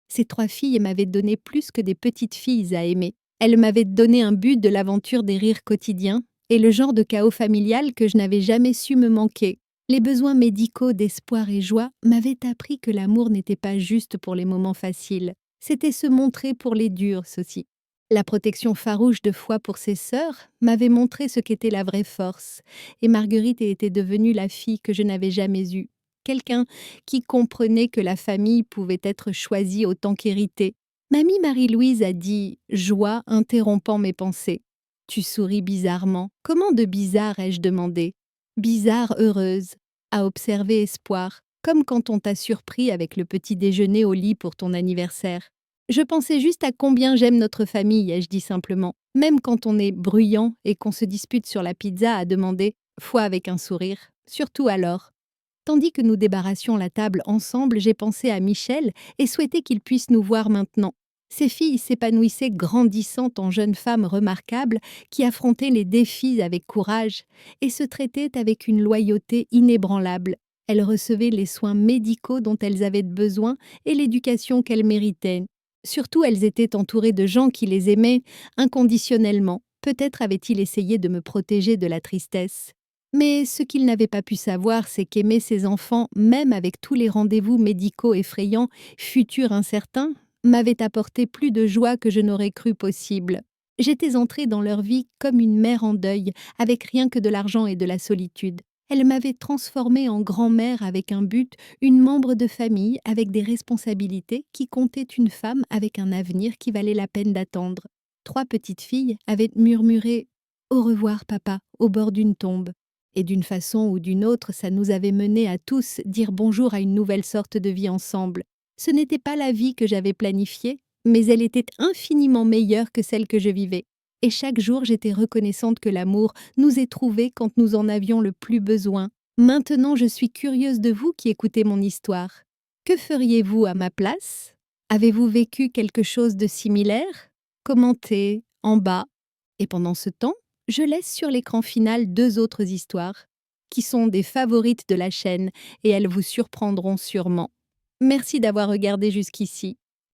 Ces 3 filles m'avaient donné plus que des petites filles à aimer. Elle m'avait donné un but de l'aventure des rires quotidiens et le genre de chaos familial que je n'avais jamais su me manquer. Les besoins médicaux d'espoir et joie m'avaient appris que l'amour n'était pas juste pour les moments faciles, c'était se montrer pour les durs aussi. La protection farouche de foi pour ses sœurs m'avait montré ce qu'était la vraie force, et Marguerite était devenue la fille que je n'avais jamais eue. Quelqu'un qui comprenait que la famille pouvait être choisie autant qu'héritée. Mamie Marie-Louise a dit « joie » interrompant mes pensées. Tu souris bizarrement. Comment de bizarre ai-je demandé? Bizarre heureuse, a observé Espoir, comme quand on t'a surpris avec le petit déjeuner au lit pour ton anniversaire. Je pensais juste à combien j'aime notre famille, ai-je dit simplement. Même quand on est bruyant et qu'on se dispute sur la pizza, a demandé, foi avec un sourire, surtout alors. Tandis que nous débarrassions la table ensemble, j'ai pensé à Michel et souhaité qu'il puisse nous voir maintenant. Ces filles s'épanouissaient grandissantes en jeunes femmes remarquables qui affrontaient les défis avec courage et se traitaient avec une loyauté inébranlable. Elles recevaient les soins médicaux dont elles avaient besoin et l'éducation qu'elles méritaient. Surtout, elles étaient entourées de gens qui les aimaient inconditionnellement. Peut-être avait-il essayé de me protéger de la tristesse. Mais ce qu'il n'avait pas pu savoir, c'est qu'aimer ses enfants, même avec tous les rendez-vous médicaux effrayants, futurs incertains, m'avait apporté plus de joie que je n'aurais cru possible. J'étais entrée dans leur vie comme une mère en deuil, avec rien que de l'argent et de la solitude. Elle m'avait transformée en grand-mère avec un but, une membre de famille avec des responsabilités qui comptait une femme avec un avenir qui valait la peine d'attendre. 3 petites filles avaient murmuré « Au revoir, papa » au bord d'une tombe. Et d'une façon ou d'une autre, ça nous avait menés à tous dire bonjour à une nouvelle sorte de vie ensemble. Ce n'était pas la vie que j'avais planifiée, mais elle était infiniment meilleure que celle que je vivais. Et chaque jour, j'étais reconnaissante que l'amour nous ait trouvés quand nous en avions le plus besoin. Maintenant, je suis curieuse de vous qui écoutez mon histoire. Que feriez-vous à ma place? Avez-vous vécu quelque chose de similaire? Commentez en bas. Et pendant ce temps, je laisse sur l'écran final 2 autres histoires, qui sont des favorites de la chaîne et elles vous surprendront sûrement. Merci d'avoir regardé jusqu'ici.